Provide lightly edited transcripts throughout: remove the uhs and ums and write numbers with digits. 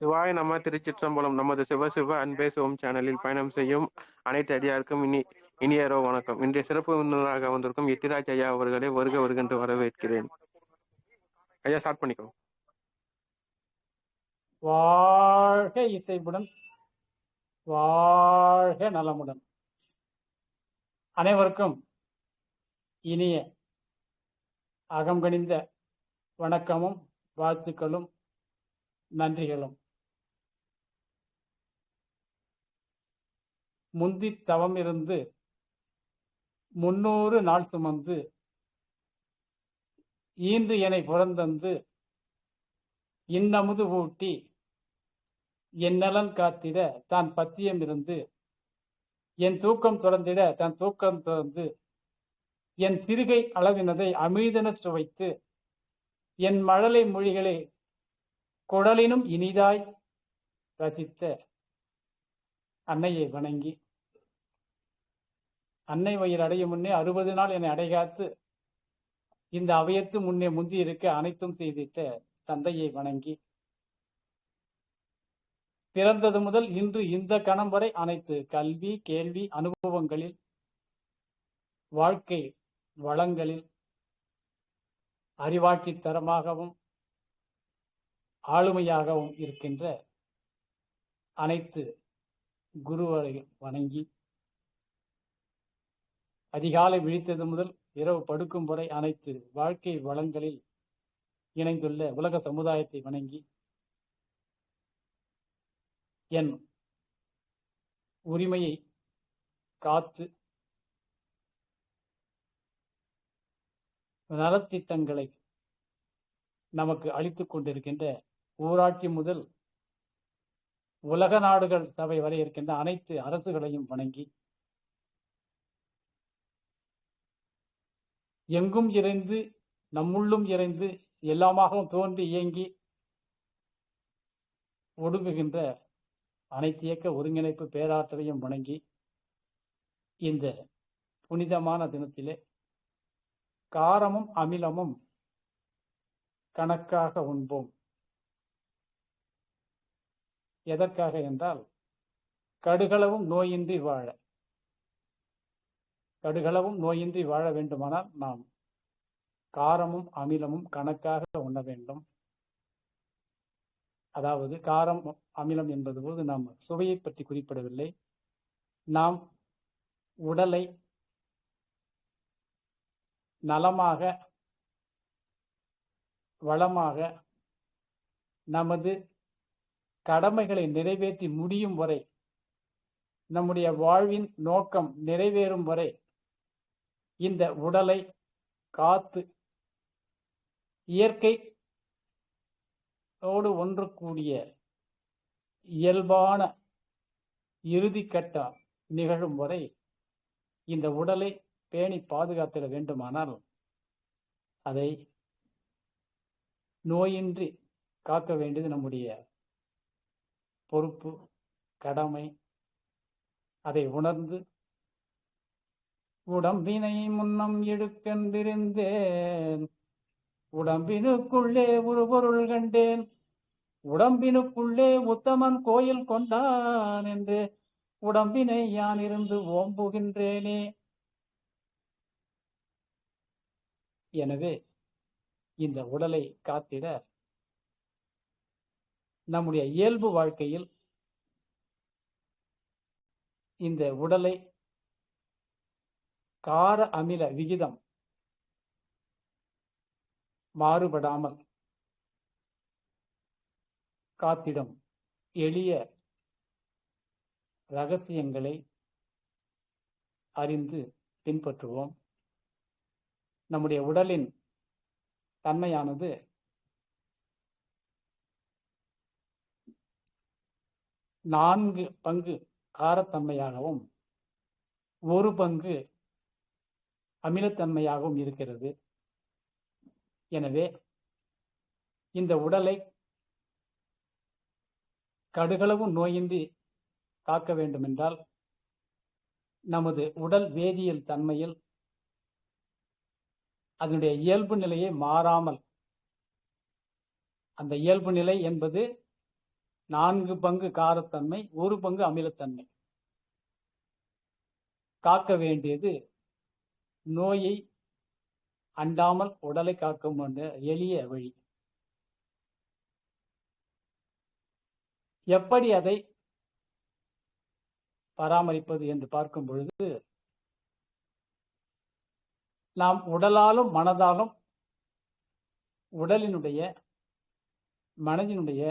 சிவாய நம திருச்சிற்றம்பலம். நமது சிவ அன்பே சிவம் சேனலில் பயணம் செய்யும் அனைத்து அடியாருக்கும் இனியரோ வணக்கம். இன்றைய சிறப்பு விருந்தினராக வந்திருக்கும் எத்திராஜ் ஐயா அவர்களை வருக வருகென்று வரவேற்கிறேன். ஐயா ஸ்டார்ட் பண்ணிக்கோ. வாழ்க இசைப்புடன், வாழ்க நலமுடன். அனைவருக்கும் இனிய அகம்கணிந்த வணக்கமும் வாழ்த்துக்களும் நன்றிகளும். முந்தி தவம் இருந்து 300 நாள் சுமந்து ஈன்று எனை புறந்தந்து இன்னமுது ஊட்டி என் நலன் காத்திட தான் பத்தியம் இருந்து என் தூக்கம் தொடர்ந்திட தன் தூக்கம் தொடர்ந்து என் சிறுகை அளவினதை அமிழ்தென சுவைத்து என் மழலை மொழிகளை குடலினும் இனிதாய் ரசித்த அன்னையை வணங்கி, அன்னை வயிறு அடையும் முன்னே 60 நாள் என்னை அடைகாத்து இந்த அவையத்து முன்னே முந்தி இருக்க அனைத்தும் செய்திட்ட தந்தையை வணங்கி, பிறந்தது முதல் இன்று இந்த கணம் வரை அனைத்து கல்வி கேள்வி அனுபவங்களில் வாழ்க்கை வளங்களில் அறிவாட்சி தரமாகவும் ஆளுமையாகவும் இருக்கின்ற அனைத்து குருவரை வணங்கி, அதிகாலை விழித்தது முதல் இரவு படுக்கும் வரை அனைத்து வாழ்க்கை வளங்களில் இணைந்துள்ள உலக சமுதாயத்தை வணங்கி, என் உரிமையை காத்து நலத்திட்டங்களை நமக்கு அளித்துக் கொண்டிருக்கின்ற ஊராட்சி முதல் உலக நாடுகள் சபை வரை இருக்கின்ற அனைத்து அரசுகளையும் வணங்கி, எங்கும் இறைந்து நம்முள்ளும் இறைந்து எல்லாமாகவும் தோன்றி இயங்கி ஒடுங்குகின்ற அனைத்து இயக்க ஒருங்கிணைப்பு பேராற்றலையும் வணங்கி, இந்த புனிதமான தினத்திலே காரமும் அமிலமும் கணக்காக உண்போம். எதற்காக என்றால், கடுகளவும் நோயின்றி வாழ. கடுகளவும் நோயின்றி வாழ வேண்டுமானால் நாம் காரமும் அமிலமும் கணக்காக உண்ண வேண்டும். அதாவது காரம் அமிலம் என்பது போது நாம் சுவையை பற்றி குறிப்பிடவில்லை. நாம் உடலை நலமாக வளமாக நமது கடமைகளை நிறைவேற்றி முடியும் வரை, நம்முடைய வாழ்வின் நோக்கம் நிறைவேறும் வரை இந்த உடலை காத்து இயற்கையோடு ஒன்று கூடிய இயல்பான இறுதி கட்டம் நிகழும் வரை இந்த உடலை பேணி பாதுகாத்திட வேண்டுமானால் அதை நோயின்றி காக்க வேண்டியது நம்முடைய பொறுப்பு, கடமை. அதை உணர்ந்து உடம்பினை முன்னம் இழுக்கென்றிருந்தேன், உடம்பினுக்குள்ளே ஒரு பொருள் கண்டேன், உடம்பினுக்குள்ளே உத்தமன் கோயில் கொண்டான் என்று உடம்பினை யான் இருந்து ஓம்புகின்றேனே. எனவே இந்த உடலை காத்திட நம்முடைய இயல்பு வாழ்க்கையில் இந்த உடலை கார அமில விகிதம் மாறுபடாமல் காத்திடும் எளிய ரகசியங்களை அறிந்து பின்பற்றுவோம். நம்முடைய உடலின் தன்மையானது 4 பங்கு காரத்தன்மையாகவும் 1 பங்கு அமிலத்தன்மையாகவும் இருக்கிறது. எனவே இந்த உடலை கடுகளவும் நோயின்றி காக்க வேண்டும் என்றால் நமது உடல் வேதியியல் தன்மையில் அதனுடைய இயல்பு நிலையை மாறாமல், அந்த இயல்பு நிலை என்பது 4 பங்கு காரத்தன்மை, 1 பங்கு அமிலத்தன்மை. காக்க வேண்டியது நோயை அண்டாமல் உடலை காக்கும் எளிய வழி. எப்படி அதை பராமரிப்பது என்று பார்க்கும் பொழுது, நாம் உடலாலும் மனதாலும் உடலினுடைய மனதினுடைய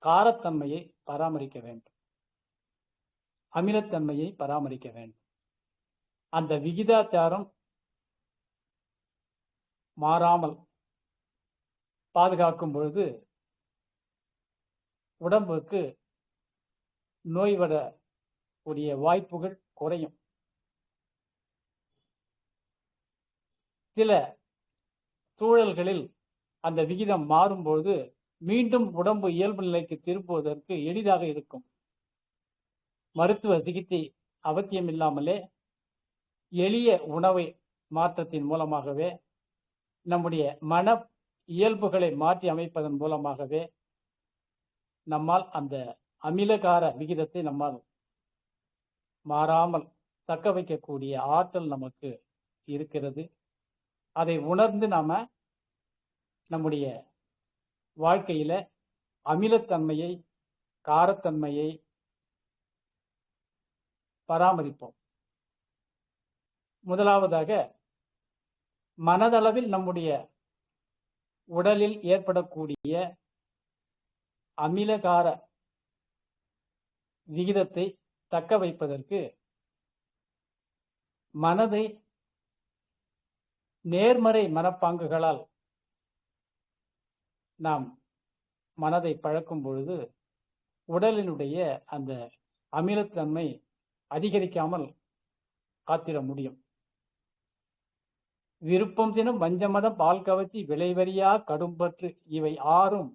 காரத்தன்மையை பராமரிக்க வேண்டும், அமிலத்தன்மையை பராமரிக்க வேண்டும். அந்த விகிதாச்சாரம் மாறாமல் பாதுகாக்கும் பொழுது உடம்புக்கு நோய் வரக்கூடிய வாய்ப்புகள் குறையும். சில சூழல்களில் அந்த விகிதம் மாறும்போது மீண்டும் உடம்பு இயல்பு நிலைக்கு திரும்புவதற்கு எளிதாக இருக்கும். மருத்துவ சிகிச்சை அவசியம் இல்லாமலே எளிய உணவை மாற்றத்தின் மூலமாகவே, நம்முடைய மன இயல்புகளை மாற்றி அமைப்பதன் மூலமாகவே நம்மால் அந்த அமிலகார விகிதத்தை நம்மால் மாறாமல் தக்க வைக்கக்கூடிய ஆற்றல் நமக்கு இருக்கிறது. அதை உணர்ந்து நாம நம்முடைய வாழ்க்கையில அமிலத்தன்மையை, காரத்தன்மையை பராமரிப்போம். முதலாவதாக, மனதளவில் நம்முடைய உடலில் ஏற்படக்கூடிய அமிலகார விகிதத்தை தக்க வைப்பதற்கு மனதை நேர்மறை மனப்பாங்குகளால் நாம் மனதை பழக்கும் பொழுது உடலினுடைய அந்த அமிலத்தன்மை அதிகரிக்காமல் காத்திட முடியும். விருப்பம் தினம் வஞ்சமதம் பால் கவர்ச்சி விளைவறியா கடும்பற்று இவை ஆறும்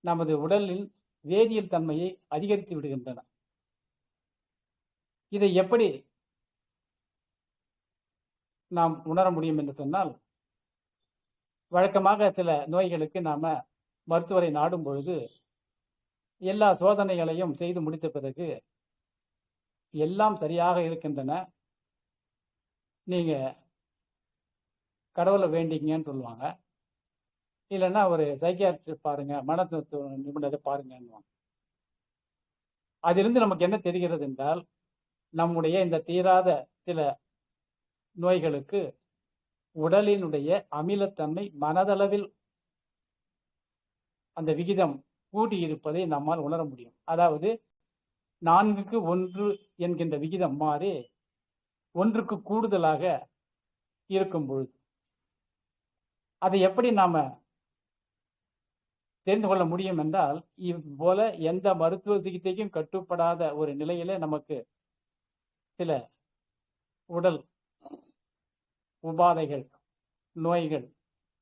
நமது உடலில் வேதியியல் தன்மையை அதிகரித்து விடுகின்றன. இதை எப்படி நாம் உணர முடியும் என்று சொன்னால், வழக்கமாக சில நோய்களுக்கு நாம மருத்துவரை நாடும் பொழுது எல்லா சோதனைகளையும் செய்து முடித்த பிறகு எல்லாம் சரியாக இருக்கின்றன, நீங்க கடவுளை வேண்டிங்கன்னு சொல்லுவாங்க. இல்லைன்னா ஒரு சைக்கியாட்ரிஸ்ட் பாருங்க, மனத்தத்துவ நிபுணரை பாருங்கன்னுவாங்க. அதிலிருந்து நமக்கு என்ன தெரிகிறது என்றால், நம்முடைய இந்த தீராத சில நோய்களுக்கு உடலினுடைய அமிலத்தன்மை மனதளவில் அந்த விகிதம் கூடியிருப்பதை நம்மால் உணர முடியும். அதாவது 4க்கு 1 என்கின்ற விகிதம் மாறி 1க்கு கூடுதலாக இருக்கும் பொழுது அதை எப்படி நாம தெரிந்து கொள்ள முடியும் என்றால், இவ்போல எந்த மருத்துவ சிகிச்சைக்கும் கட்டுப்படாத ஒரு நிலையில நமக்கு சில உடல் உபாதைகள், நோய்கள்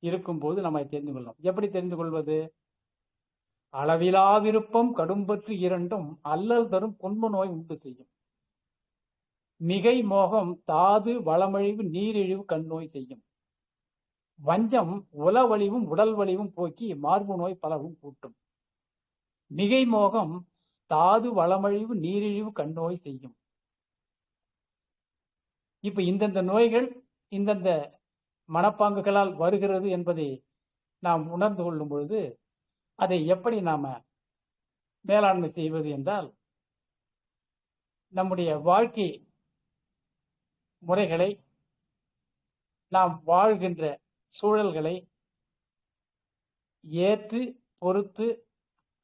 இருக்கும்போது நம்ம தெரிந்து கொள்ளலாம். எப்படி தெரிந்து கொள்வது? அளவிலா விருப்பம் கடும்பற்று இரண்டும் அல்லல் தரும் கொன்பு நோய் உண்டு செய்யும். மிகை மோகம் தாது வளமழிவு நீரிழிவு கண்ணோய் செய்யும். வஞ்சம் உளவழிவும் உடல் வலிவும் போக்கி மார்பு நோய் பலவும் கூட்டும். மிகை மோகம் தாது வளமழிவு நீரிழிவு கண்ணோய் செய்யும். இப்ப இந்தந்த நோய்கள் இந்தந்த மனப்பாங்குகளால் வருகிறது என்பதை நாம் உணர்ந்து கொள்ளும் பொழுது அதை எப்படி நாம மேலாண்மை செய்வது என்றால், நம்முடைய வாழ்க்கை முறைகளை, நாம் வாழ்கின்ற சூழல்களை ஏற்று பொறுத்து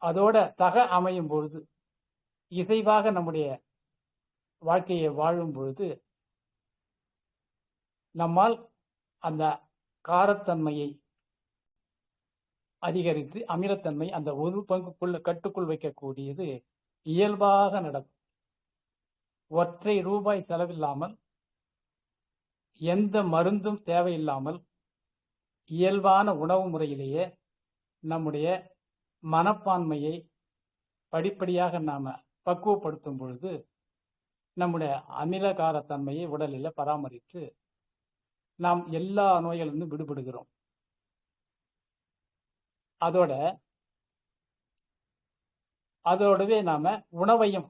அதோட தக அமையும் பொழுது, இசைவாக நம்முடைய வாழ்க்கையை வாழும் பொழுது நம்மால் அந்த காரத்தன்மையை அதிகரித்து அமிலத்தன்மை அந்த 1 பங்குக்குள்ள கட்டுக்குள் வைக்கக்கூடியது இயல்பாக நடக்கும். ஒற்றை ரூபாய் செலவில்லாமல், எந்த மருந்தும் தேவையில்லாமல், இயல்பான உணவு முறையிலேயே நம்முடைய மனப்பான்மையை படிப்படியாக நாம பக்குவப்படுத்தும் பொழுது நம்முடைய அமிலகாரத்தன்மையை உடலில் பராமரித்து நாம் எல்லா நோய்களிலிருந்து விடுபடுகிறோம். அதோட அதோடவே நாம உணவையும்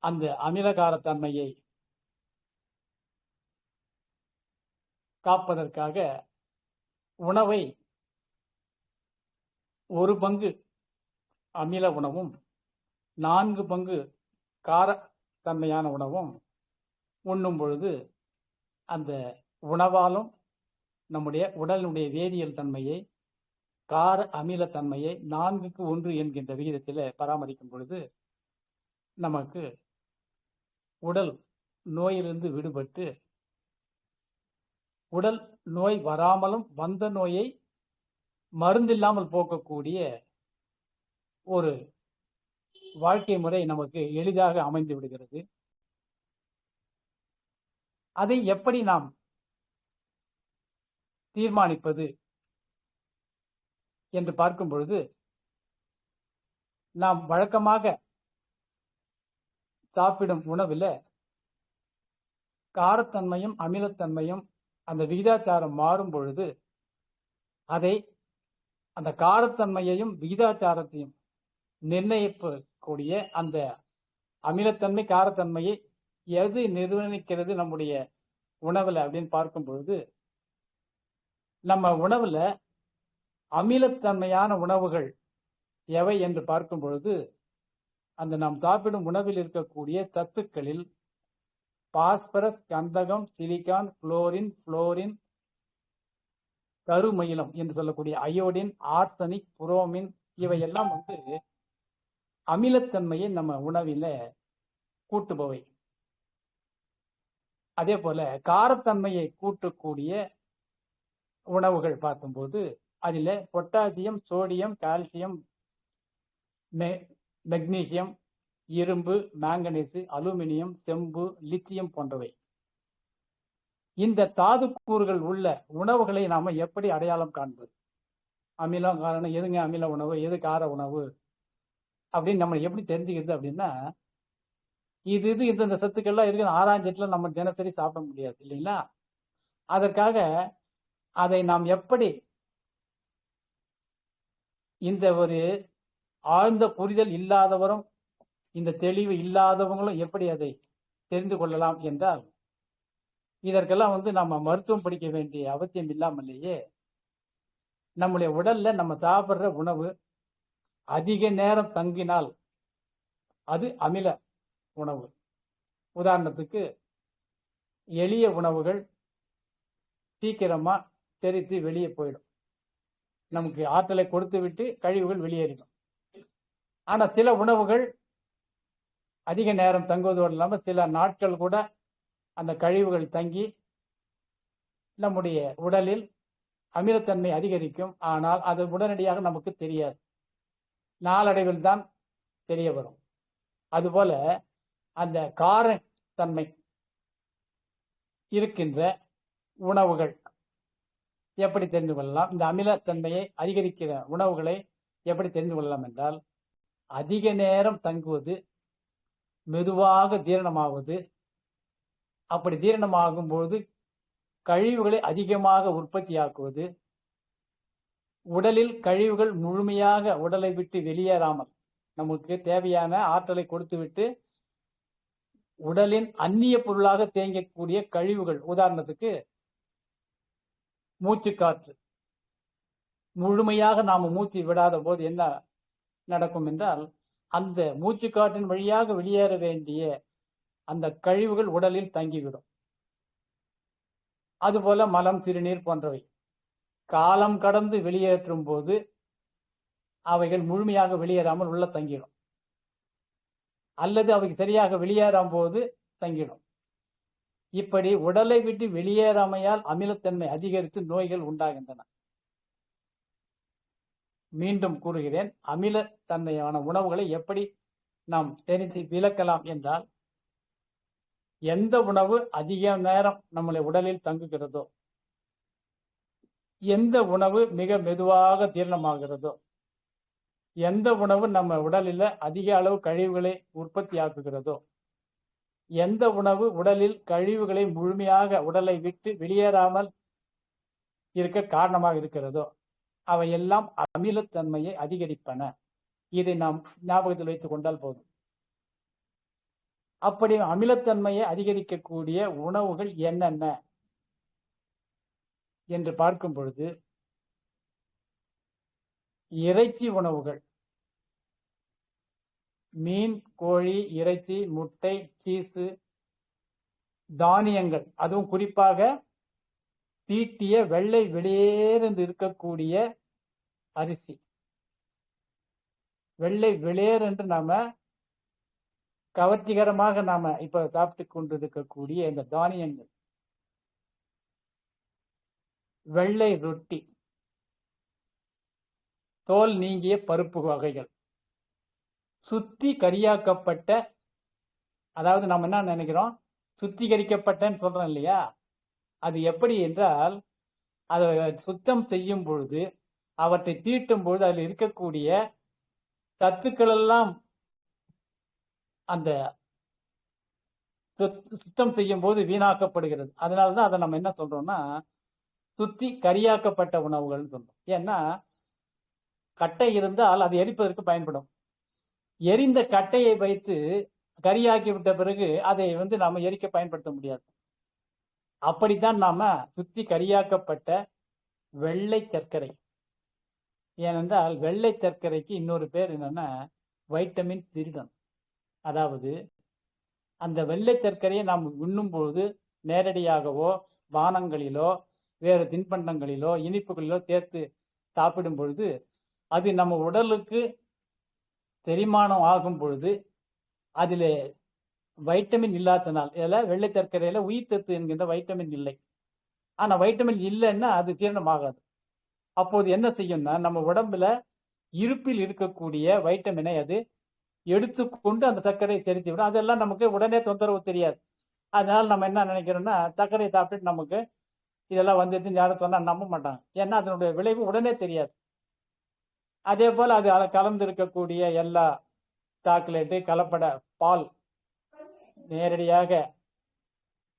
அந்த அமிலகாரத்தன்மையை காப்பதற்காக உணவை ஒரு பங்கு அமில உணவும் 4 பங்கு காரத்தன்மையான உணவும் உண்ணும் பொழுது அந்த உணவாலும் நம்முடைய உடலுடைய வேதியியல் தன்மையை கார அமில தன்மையை 4க்கு 1 என்கின்ற விகிதத்தில் பராமரிக்கும் பொழுது நமக்கு உடல் நோயிலிருந்து விடுபட்டு உடல் நோய் வராமலும் வந்த நோயை மருந்தில்லாமல் போக்கக்கூடிய ஒரு வாழ்க்கை முறை நமக்கு எளிதாக அமைந்து விடுகிறது. அதை எப்படி நாம் தீர்மானிப்பது என்று பார்க்கும் பொழுது நாம் வழக்கமாக சாப்பிடும் உணவில் காரத்தன்மையும் அமிலத்தன்மையும் அந்த விகிதாச்சாரம் மாறும் பொழுது அதை அந்த காரத்தன்மையையும் விகிதாச்சாரத்தையும் நிர்ணயிக்கக்கூடிய அந்த அமிலத்தன்மை காரத்தன்மையை எது நிர்ணயிக்கிறது நம்முடைய உணவில் அப்படின்னு பார்க்கும் பொழுது நம்ம உணவுல அமிலத்தன்மையான உணவுகள் எவை என்று பார்க்கும் பொழுது அந்த நாம் சாப்பிடும் உணவில் இருக்கக்கூடிய சத்துக்களில் பாஸ்பரஸ், கந்தகம், சிலிக்கான், குளோரின், புளோரின், கருமயிலம் என்று சொல்லக்கூடிய அயோடின், ஆர்சனிக், புரோமின் இவையெல்லாம் அமிலத்தன்மையை நம்ம உணவில கூட்டுபவை. அதே போல காரத்தன்மையை கூட்டக்கூடிய உணவுகள் பார்க்கும்போது அதில் பொட்டாசியம், சோடியம், கால்சியம், மெக்னீசியம், இரும்பு, மாங்கனீசு, அலுமினியம், செம்பு, லித்தியம் போன்றவை. இந்த தாது கூறுகள் உள்ள உணவுகளை நாம எப்படி அடையாளம் காண்பது? அமிலம் காரணம் எதுங்க அமில உணவு, எது கார உணவு அப்படின்னு நம்ம எப்படி தெரிஞ்சுக்கிறது அப்படின்னா, இது இந்த சத்துக்கள்லாம் இருக்கு ஆராய்ச்சிட்டுல நம்ம தினசரி சாப்பிட முடியாது இல்லைங்களா? அதற்காக அதை நாம் எப்படி இந்த ஒரு ஆழ்ந்த புரிதல் இல்லாதவரும் இந்த தெளிவு இல்லாதவங்களும் எப்படி அதை தெரிந்து கொள்ளலாம் என்றால், இதற்கெல்லாம் நம்ம மருத்துவம் படிக்க வேண்டிய அவசியம் இல்லாமலேயே நம்முடைய உடல்ல நம்ம சாப்பிட்ற உணவு அதிக நேரம் தங்கினால் அது அமில உணவு. உதாரணத்துக்கு எளிய உணவுகள் சீக்கிரமா செரித்து வெளியே போயிடும், நமக்கு ஆற்றலை கொடுத்து விட்டு கழிவுகள் வெளியேறிடும். ஆனா சில உணவுகள் அதிக நேரம் தங்குவதோடு இல்லாமல் சில நாட்கள் கூட அந்த கழிவுகள் தங்கி நம்முடைய உடலில் அமிலத்தன்மை அதிகரிக்கும். ஆனால் அது உடனடியாக நமக்கு தெரியாது, நாளடைவில் தான் தெரிய வரும். அதுபோல அந்த காரத்தன்மை இருக்கின்ற உணவுகள் எப்படி தெரிந்து கொள்ளலாம்? இந்த அமிலத்தன்மையை அதிகரிக்கிற உணவுகளை எப்படி தெரிந்து கொள்ளலாம் என்றால், அதிக நேரம் தங்குவது, மெதுவாக ஜீரணமாவது, அப்படி ஜீரணமாகும் போது கழிவுகளை அதிகமாக உற்பத்தியாக்குவது, உடலில் கழிவுகள் முழுமையாக உடலை விட்டு வெளியேறாமல் நமக்கு தேவையான ஆற்றலை கொடுத்துவிட்டு உடலின் அந்நிய பொருளாக தேங்கக்கூடிய கழிவுகள், உதாரணத்துக்கு மூச்சு காற்று முழுமையாக நாம் மூச்சு விடாத போது என்ன நடக்கும் என்றால், அந்த மூச்சு காற்றின் வழியாக வெளியேற வேண்டிய அந்த கழிவுகள் உடலில் தங்கிவிடும். அதுபோல மலம், சிறுநீர் போன்றவை காலம் கடந்து வெளியேற்றும் போது அவைகள் முழுமையாக வெளியேறாமல் உள்ள தங்கிடும், அல்லது அவை சரியாக வெளியேறும் போது தங்கிடும். இப்படி உடலை விட்டு வெளியேறாமையால் அமிலத்தன்மை அதிகரித்து நோய்கள் உண்டாகின்றன. மீண்டும் கூறுகிறேன், அமிலத்தன்மையான உணவுகளை எப்படி நாம் தெரிந்து விளக்கலாம் என்றால், எந்த உணவு அதிக நேரம் நம்முடைய உடலில் தங்குகிறதோ, எந்த உணவு மிக மெதுவாக ஜீரணமாகிறதோ, எந்த உணவு நம்ம உடலில் அதிக அளவு கழிவுகளை உற்பத்தி ஆக்குகிறதோ, எந்த உணவு உடலில் கழிவுகளை முழுமையாக உடலை விட்டு வெளியேறாமல் இருக்க காரணமாக இருக்கிறதோ, அவையெல்லாம் அமிலத்தன்மையை அதிகரிப்பன. இதை நாம் ஞாபகத்தில் வைத்துக் கொண்டால் போதும். அப்படி அமிலத்தன்மையை அதிகரிக்கக்கூடிய உணவுகள் என்னென்ன என்று பார்க்கும் பொழுது, இறைச்சி உணவுகள், மீன், கோழி, இறைச்சி, முட்டை, சீசு, தானியங்கள், அதுவும் குறிப்பாக தீட்டிய வெள்ளை வெளியேறென்று இருக்கக்கூடிய அரிசி, வெள்ளை வெளியேறு என்று நாம கவர்ச்சிகரமாக நாம இப்ப சாப்பிட்டு கொண்டிருக்கக்கூடிய இந்த தானியங்கள், வெள்ளை ரொட்டி, தோல் நீங்கிய பருப்பு வகைகள், சுத்தி கரியாக்கப்பட்ட, அதாவது நம்ம என்ன நினைக்கிறோம், சுத்திகரிக்கப்பட்டன்னு சொல்றோம் இல்லையா, அது எப்படி என்றால் அதை சுத்தம் செய்யும் பொழுது, அவற்றை தீட்டும் பொழுது அதில் இருக்கக்கூடிய சத்துக்கள் எல்லாம் அந்த சுத்தம் செய்யும் போது வீணாக்கப்படுகிறது. அதனாலதான் அதை நம்ம என்ன சொல்றோம்னா சுத்தி கரியாக்கப்பட்ட உணவுகள் சொல்றோம். ஏன்னா கட்டை இருந்தால் அது எரிப்பதற்கு பயன்படும். எரிந்த கட்டையை வைத்து கரியாக்கி விட்ட பிறகு அதை நாம எரிக்க பயன்படுத்த முடியாது. அப்படித்தான் நாம சுத்தி கரியாக்கப்பட்ட வெள்ளை சர்க்கரை, ஏனென்றால் வெள்ளை சர்க்கரைக்கு இன்னொரு பேர் என்னன்னா வைட்டமின் திருடன். அதாவது அந்த வெள்ளை சர்க்கரையை நாம் உண்ணும் பொழுது நேரடியாகவோ பானங்களிலோ வேறு தின்பண்டங்களிலோ இனிப்புகளிலோ சேர்த்து சாப்பிடும் பொழுது அது நம்ம உடலுக்கு செரிமானம் ஆகும் பொழுது அதில் வைட்டமின் இல்லாதனால், இதில் வெள்ளை சர்க்கரையில உயிர்த்தத்து என்கின்ற வைட்டமின் இல்லை. ஆனா வைட்டமின் இல்லைன்னா அது ஜீரணமாகாது. அப்போது என்ன செய்யும்னா நம்ம உடம்புல இருப்பில் இருக்கக்கூடிய வைட்டமினை அது எடுத்துக்கொண்டு அந்த சர்க்கரையை செலுத்தி விடும். அதெல்லாம் நமக்கு உடனே தொந்தரவு தெரியாது. அதனால நம்ம என்ன நினைக்கிறோம்னா சர்க்கரையை சாப்பிட்டு நமக்கு இதெல்லாம் வந்துட்டு யாரும் சொன்னா நம்ப மாட்டாங்க. ஏன்னா அதனுடைய விளைவு உடனே தெரியாது. அதே போல அது கலந்து இருக்கக்கூடிய எல்லா சாக்லேட்டு, கலப்பட பால், நேரடியாக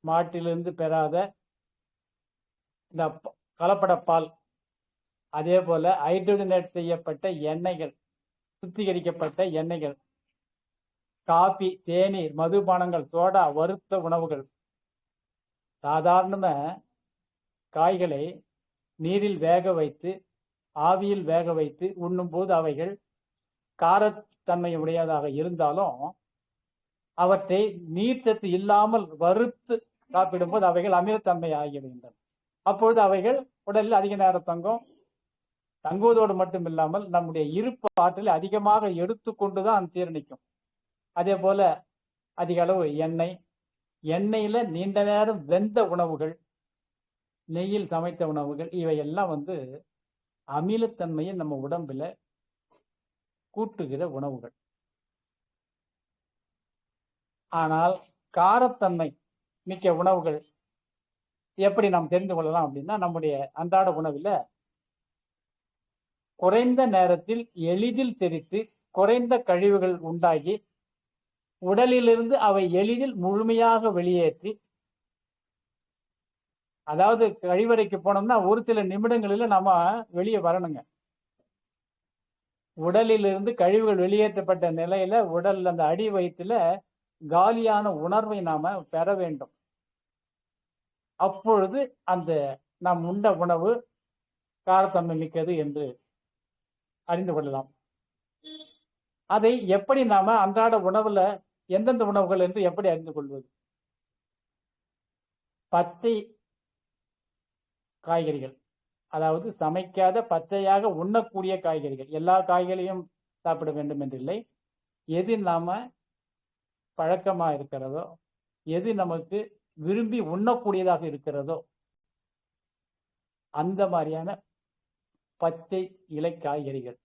மாட்டிலிருந்து பெறாத இந்த கலப்பட பால், அதே போல ஹைட்ரஜனேட் செய்யப்பட்ட எண்ணெய்கள், சுத்திகரிக்கப்பட்ட எண்ணெய்கள், காபி, தேநீர், மதுபானங்கள், சோடா, வறுத்த உணவுகள், சாதாரண காய்களை நீரில் வேக வைத்து ஆவியில் வேக வைத்து உண்ணும் போது அவைகள் காரத்தன்மை உடையதாக இருந்தாலும் அவற்றை நீர்ச்சத்து இல்லாமல் வறுத்து சாப்பிடும்போது அவைகள் அமிலத்தன்மை ஆகிவிடுகின்றன. அப்பொழுது அவைகள் உடலில் அதிக நேரம் தங்குவதோடு மட்டும் இல்லாமல் நம்முடைய இருப்பு ஆற்றலை அதிகமாக எடுத்துக்கொண்டுதான் ஜீரணிக்கும். அதே போல அதிக அளவு எண்ணெயில நீண்ட நேரம் வெந்த உணவுகள், நெய்யில் சமைத்த உணவுகள், இவையெல்லாம் அமிலத்தன்மையை நம்ம உடம்புல கூட்டுகிற உணவுகள். ஆனால் காரத்தன்மை மிக்க உணவுகள் எப்படி நாம் தெரிந்து கொள்ளலாம் அப்படின்னா, நம்முடைய அன்றாட உணவுல குறைந்த நேரத்தில் எளிதில் தெரித்து குறைந்த கழிவுகள் உண்டாகி உடலிலிருந்து அவை எளிதில் முழுமையாக வெளியேற்றி, அதாவது கழிவறைக்கு போனோம்னா ஒரு சில நிமிடங்களில நாம வெளியே வரணுங்க. உடலிலிருந்து கழிவுகள் வெளியேற்றப்பட்ட நிலையில உடல் அந்த அடி வயிற்றுல காலியான உணர்வை நாம பெற வேண்டும். அப்பொழுது அந்த நாம் உண்ட உணவு காரத்தன்மை மிக்கது என்று அறிந்து கொள்ளலாம். அதை எப்படி நாம அன்றாட உணவுல எந்தெந்த உணவுகள் என்று எப்படி அறிந்து கொள்வது? பச்சை காய்கறிகள், அதாவது சமைக்காத பச்சையாக உண்ணக்கூடிய காய்கறிகள். எல்லா காய்கறியும் சாப்பிட வேண்டும் என்றில்லை. எது நாம பழக்கமா இருக்கிறதோ, எது நமக்கு விரும்பி உண்ணக்கூடியதாக இருக்கிறதோ அந்த மாதிரியான பச்சை இலை காய்கறிகள்.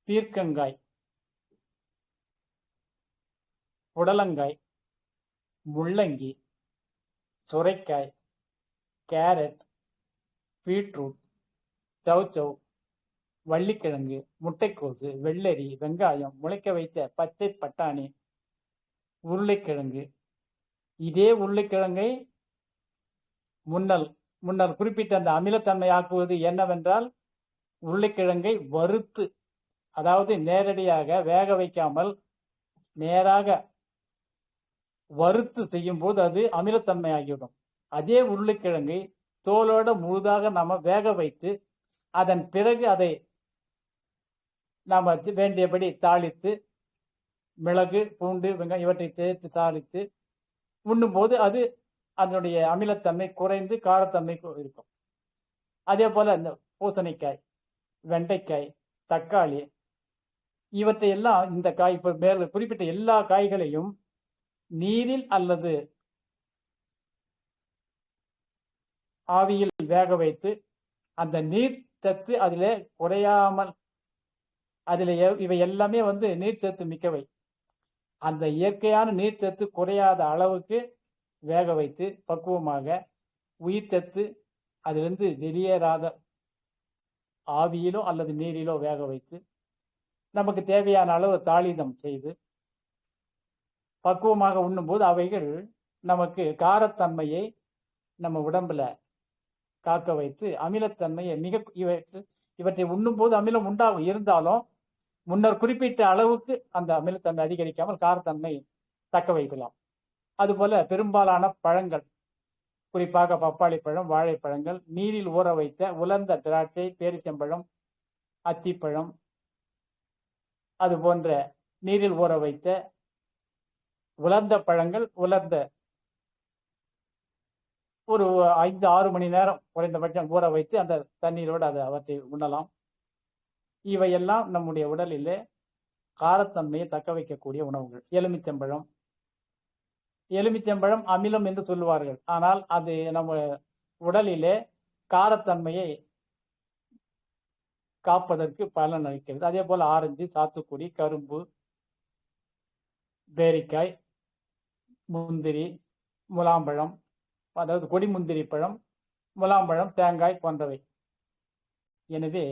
பீர்க்கங்காய், புடலங்காய், முள்ளங்கி, சுரைக்காய், கேரட், பீட்ரூட், சௌச்சௌ, வள்ளிக்கிழங்கு, முட்டைக்கோசு, வெள்ளரி, வெங்காயம், முளைக்க வைத்த பச்சை பட்டாணி, உருளைக்கிழங்கு. இதே உருளைக்கிழங்கை முன்னர் குறிப்பிட்ட அந்த அமிலத்தன்மை ஆக்குவது என்னவென்றால் உருளைக்கிழங்கை வறுத்து, அதாவது நேரடியாக வேக வைக்காமல் நேராக வறுத்து செய்யும் போது அது அமிலத்தன்மை ஆகிவிடும். அதே உருளைக்கிழங்கை தோலோட முழுதாக நாம வேக வைத்து அதன் பிறகு அதை நாம வேண்டியபடி தாளித்து மிளகு, பூண்டு, வெங்காயம் இவற்றை சேர்த்து தாளித்து உண்ணும்போது அது அதனுடைய அமிலத்தன்மை குறைந்து காரத்தன்மை இருக்கும். அதே போல இந்த பூசணிக்காய், வெண்டைக்காய், தக்காளி இவற்றை எல்லாம் இந்த காய் இப்ப மேல குறிப்பிட்ட எல்லா காய்களையும் நீரில் அல்லது ஆவியில் வேக வைத்து அந்த நீர் சத்து அதிலே குறையாமல், அதில் இவை எல்லாமே நீர் சத்து மிக்கவை, அந்த இயற்கையான நீர் சத்து குறையாத அளவுக்கு வேக வைத்து பக்குவமாக உயிர் சத்து அதிலிருந்து வெளியேறாத ஆவியிலோ அல்லது நீரிலோ வேக வைத்து நமக்கு தேவையான அளவு தாளிதம் செய்து பக்குவமாக உண்ணும்போது அவைகள் நமக்கு காரத்தன்மையை நம்ம உடம்புல காக்க வைத்து அமிலத்தன்மையை இவற்றை உண்ணும்போது அமிலம் உண்டாகும். இருந்தாலும் முன்னர் குறிப்பிட்ட அளவுக்கு அந்த அமிலத்தன்மை அதிகரிக்காமல் காரத்தன்மை தக்க வைக்கலாம். அதுபோல பெரும்பாலான பழங்கள், குறிப்பாக பப்பாளி பழம், வாழைப்பழங்கள், நீரில் ஊற வைத்த உலர்ந்த திராட்சை, பேரிச்சம்பழம், அத்திப்பழம், அது போன்ற நீரில் ஊற வைத்த உலர்ந்த பழங்கள், உலர்ந்த ஒரு 5-6 மணி நேரம் குறைந்தபட்சம் ஊற வைத்து அந்த தண்ணீரோடு அவற்றை உண்ணலாம். இவையெல்லாம் நம்முடைய உடலிலே காரத்தன்மையை தக்க வைக்கக்கூடிய உணவுகள். எலுமிச்சம்பழம் அமிலம் என்று சொல்லுவார்கள், ஆனால் அது நம்ம உடலிலே காரத்தன்மையை காப்பதற்கு பலன் அளிக்கிறது. அதே போல ஆரஞ்சு, சாத்துக்குடி, கரும்பு, பேரிக்காய், முந்திரி, முலாம்பழம், அதாவது கொடிமுந்திரி பழம், முலாம்பழம், தேங்காய் போன்றவை. எனவே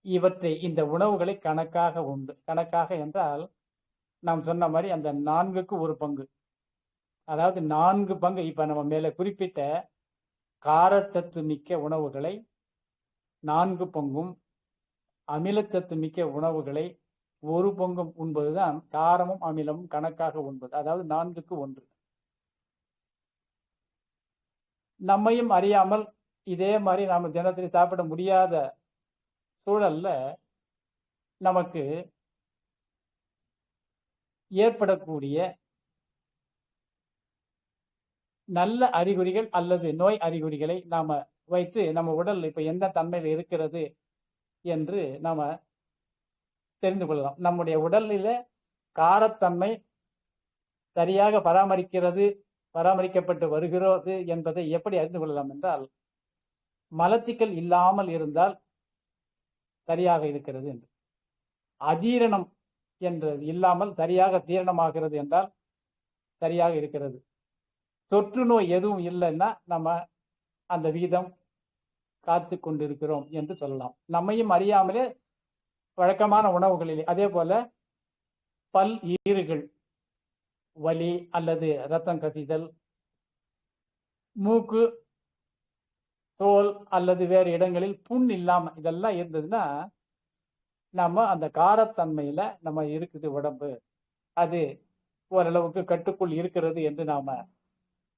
இவற்றை இந்த உணவுகளை கணக்காக உண்டு. கணக்காக என்றால் நாம் சொன்ன மாதிரி அந்த 4க்கு 1 பங்கு, அதாவது 4 பங்கு. இப்ப நம்ம மேல குறிப்பிட்ட காரச்சத்து மிக்க உணவுகளை 4 பங்கும், அமிலச்சத்து மிக்க உணவுகளை 1 பங்கும் உண்பதுதான் காரமும் அமிலமும் கணக்காக உண்பது, அதாவது 4க்கு 1. நம்மையும் அறியாமல் இதே மாதிரி நாம தினசரி சாப்பிட முடியாத சூழல்ல நமக்கு ஏற்படக்கூடிய நல்ல அறிகுறிகள் அல்லது நோய் அறிகுறிகளை நாம வைத்து நம்ம உடல் இப்ப எந்த தன்மையில் இருக்கிறது என்று நாம தெரிந்து கொள்ளலாம். நம்முடைய உடலில காரத்தன்மை சரியாக பராமரிக்கப்பட்டு வருகிறது என்பதை எப்படி அறிந்து கொள்ளலாம் என்றால், மலச்சிக்கல் இல்லாமல் இருந்தால் சரியாக இருக்கிறது என்று, அஜீரணம் என்றது இல்லாமல் சரியாக ஜீரணமாகிறது என்றால் சரியாக இருக்கிறது, தொற்று நோய் எதுவும் இல்லைன்னா நம்ம அந்த விகிதம் காத்து கொண்டிருக்கிறோம் என்று சொல்லலாம். நம்மையும் அறியாமலே வழக்கமான உணவுகளிலே. அதே போல பல் ஈறுகள் வலி அல்லது இரத்தம் கசிதல், மூக்கு, தோல் அல்லது வேறு இடங்களில் புண் இல்லாம இதெல்லாம் இருந்ததுன்னா நம்ம அந்த காரத்தன்மையில நம்ம இருக்குது உடம்பு, அது ஓரளவுக்கு கட்டுக்குள் இருக்கிறது என்று நாம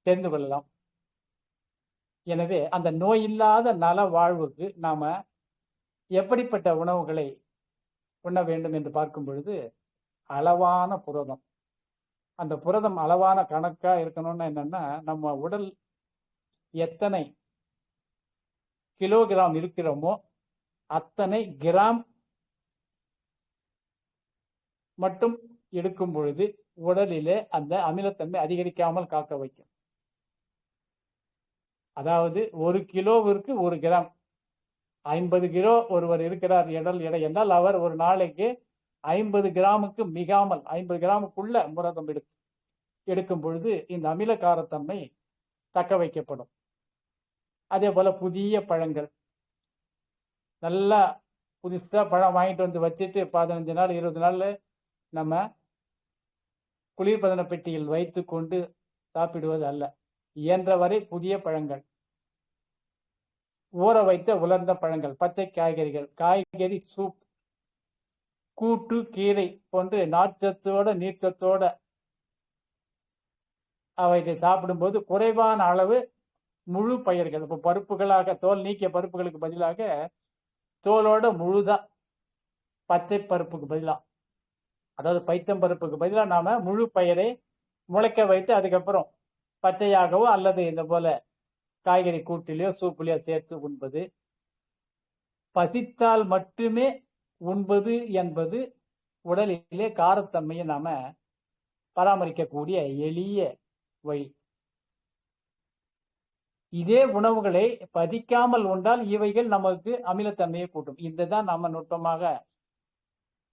தெரிந்து கொள்ளலாம். எனவே அந்த நோய் இல்லாத நல வாழ்வுக்கு நாம எப்படிப்பட்ட உணவுகளை உண்ண வேண்டும் என்று பார்க்கும் பொழுது, அளவான புரதம். அந்த புரதம் அளவான கணக்கா இருக்கணும்னா என்னன்னா, நம்ம உடல் எத்தனை கிலோகிராம் இருக்கிறோமோ அத்தனை கிராம் மட்டும் எடுக்கும் பொழுது உடலிலே அந்த அமிலத்தன்மை அதிகரிக்காமல் காக்க வைக்கும். அதாவது 1 கிலோவிற்கு 1 கிராம், 50 கிலோ ஒருவர் இருக்கிறார் எடை என்றால் அவர் ஒரு நாளைக்கு 50 கிராமுக்கு மிகாமல் 50 கிராமுக்குள்ள புரதம் எடுக்கும் பொழுது இந்த அமில காரத்தன்மை தக்க வைக்கப்படும். அதே போல புதிய பழங்கள், நல்லா புதுசா பழம் வாங்கிட்டு வந்து வச்சுட்டு 15 நாள் 20 நாள் நம்ம குளிர்பதன பெட்டியில் வைத்து கொண்டு சாப்பிடுவது அல்ல. இயன்றவரை புதிய பழங்கள், ஊற வைத்த உலர்ந்த பழங்கள், பச்சை காய்கறிகள், காய்கறி சூப், கூட்டு, கீரை போன்று நார்ச்சத்தோட நீர்ச்சத்தோட அவைகளை சாப்பிடும்போது குறைவான அளவு முழு பயிர்கள், இப்போ பருப்புகளாக தோல் நீக்கிய பருப்புகளுக்கு பதிலாக தோலோட முழுதா பச்சை பருப்புக்கு பதிலா, அதாவது பைத்தம் பருப்புக்கு பதிலா நாம முழு பயிரை முளைக்க வைத்து அதுக்கப்புறம் பச்சையாகவோ அல்லது இந்த போல காய்கறி கூட்டிலையோ சூப்புலையோ சேர்த்து உண்பது. பசித்தால் மட்டுமே உண்பது என்பது உடலிலே காரத்தன்மையை நாம பராமரிக்கக்கூடிய எளிய வழி. இதே உணவுகளை பதிக்காமல் உண்டால் இவைகள் நமக்கு அமிலத்தன்மையை கூட்டும். இதுதான் நம்ம நுட்பமாக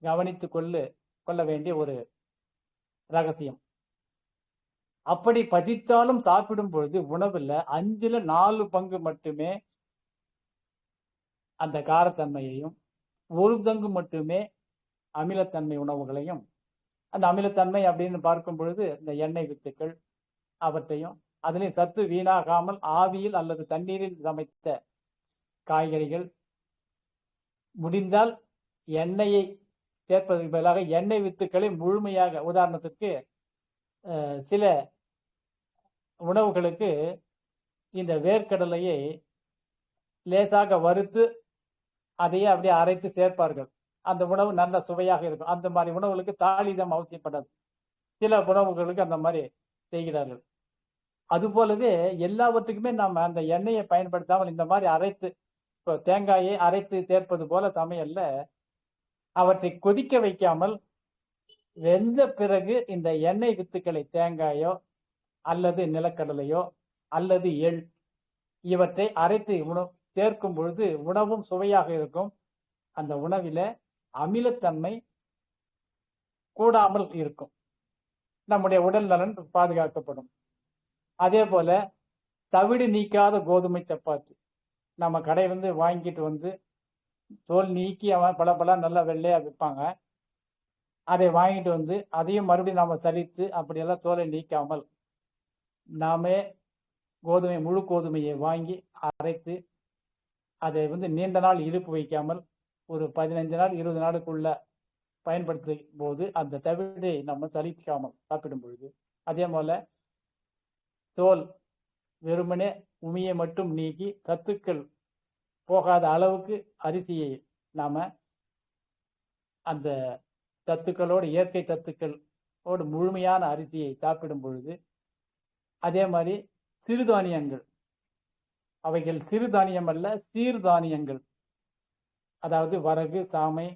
கவனித்துக் கொள்ள வேண்டிய ஒரு ரகசியம். அப்படி பதித்தாலும் சாப்பிடும் பொழுது உணவுல 5/4 பங்கு மட்டுமே அந்த காரத்தன்மையையும், 1 பங்கு மட்டுமே அமிலத்தன்மை உணவுகளையும். அந்த அமிலத்தன்மை அப்படின்னு பார்க்கும் பொழுது இந்த எண்ணெய் வித்துக்கள் அவற்றையும், அதிலையும் சத்து வீணாகாமல் ஆவியில் அல்லது தண்ணீரில் சமைத்த காய்கறிகள், முடிந்தால் எண்ணெயை சேர்ப்பதற்கு பதிலாக எண்ணெய் வித்துக்களை முழுமையாக, உதாரணத்திற்கு சில உணவுகளுக்கு இந்த வேர்க்கடலையை லேசாக வறுத்து அதையே அப்படியே அரைத்து சேர்ப்பார்கள். அந்த உணவு நல்ல சுவையாக இருக்கும். அந்த மாதிரி உணவுகளுக்கு தாளிதம் அவசியப்படாது. சில உணவுகளுக்கு அந்த மாதிரி செய்கிறார்கள். அதுபோலவே எல்லாவற்றுக்குமே நாம் அந்த எண்ணெயை பயன்படுத்தாமல் இந்த மாதிரி அரைத்து, இப்போ தேங்காயை அரைத்து சேர்ப்பது போல சமையல்ல அவற்றை கொதிக்க வைக்காமல் வெந்த பிறகு இந்த எண்ணெய் வித்துக்களை, தேங்காயோ அல்லது நிலக்கடலையோ அல்லது எள், இவற்றை அரைத்து சேர்க்கும் பொழுது உணவும் சுவையாக இருக்கும். அந்த உணவில அமிலத்தன்மை கூடாமல் இருக்கும். நம்முடைய உடல் நலன் பாதுகாக்கப்படும். அதே போல தவிடு நீக்காத கோதுமை சப்பாத்தி நம்ம கடையிலிருந்து வாங்கிட்டு வந்து தோல் நீக்கி அவன் பல நல்லா வெள்ளையா விற்பாங்க. அதை வாங்கிட்டு வந்து அதையும் மறுபடியும் நாம சலித்து அப்படியெல்லாம் தோலை நீக்காமல் நாமே முழு கோதுமையை வாங்கி அரைத்து அதை நீண்ட நாள் இருப்பு வைக்காமல் ஒரு 15 நாள் 20 நாளுக்குள்ள பயன்படுத்தும் போது அந்த தவிடை நம்ம சலிக்காமல் சாப்பிடும் பொழுது, அதே போல தோல் வெறுமனே உமியை மட்டும் நீக்கி சத்துக்கள் போகாத அளவுக்கு அரிசியை நாம அந்த சத்துக்களோடு, இயற்கை சத்துக்களோடு முழுமையான அரிசியை சாப்பிடும் பொழுது, அதே மாதிரி சிறுதானியங்கள், அவைகள் சிறுதானியம் அல்ல சீர்தானியங்கள், அதாவது வரகு, சாமை,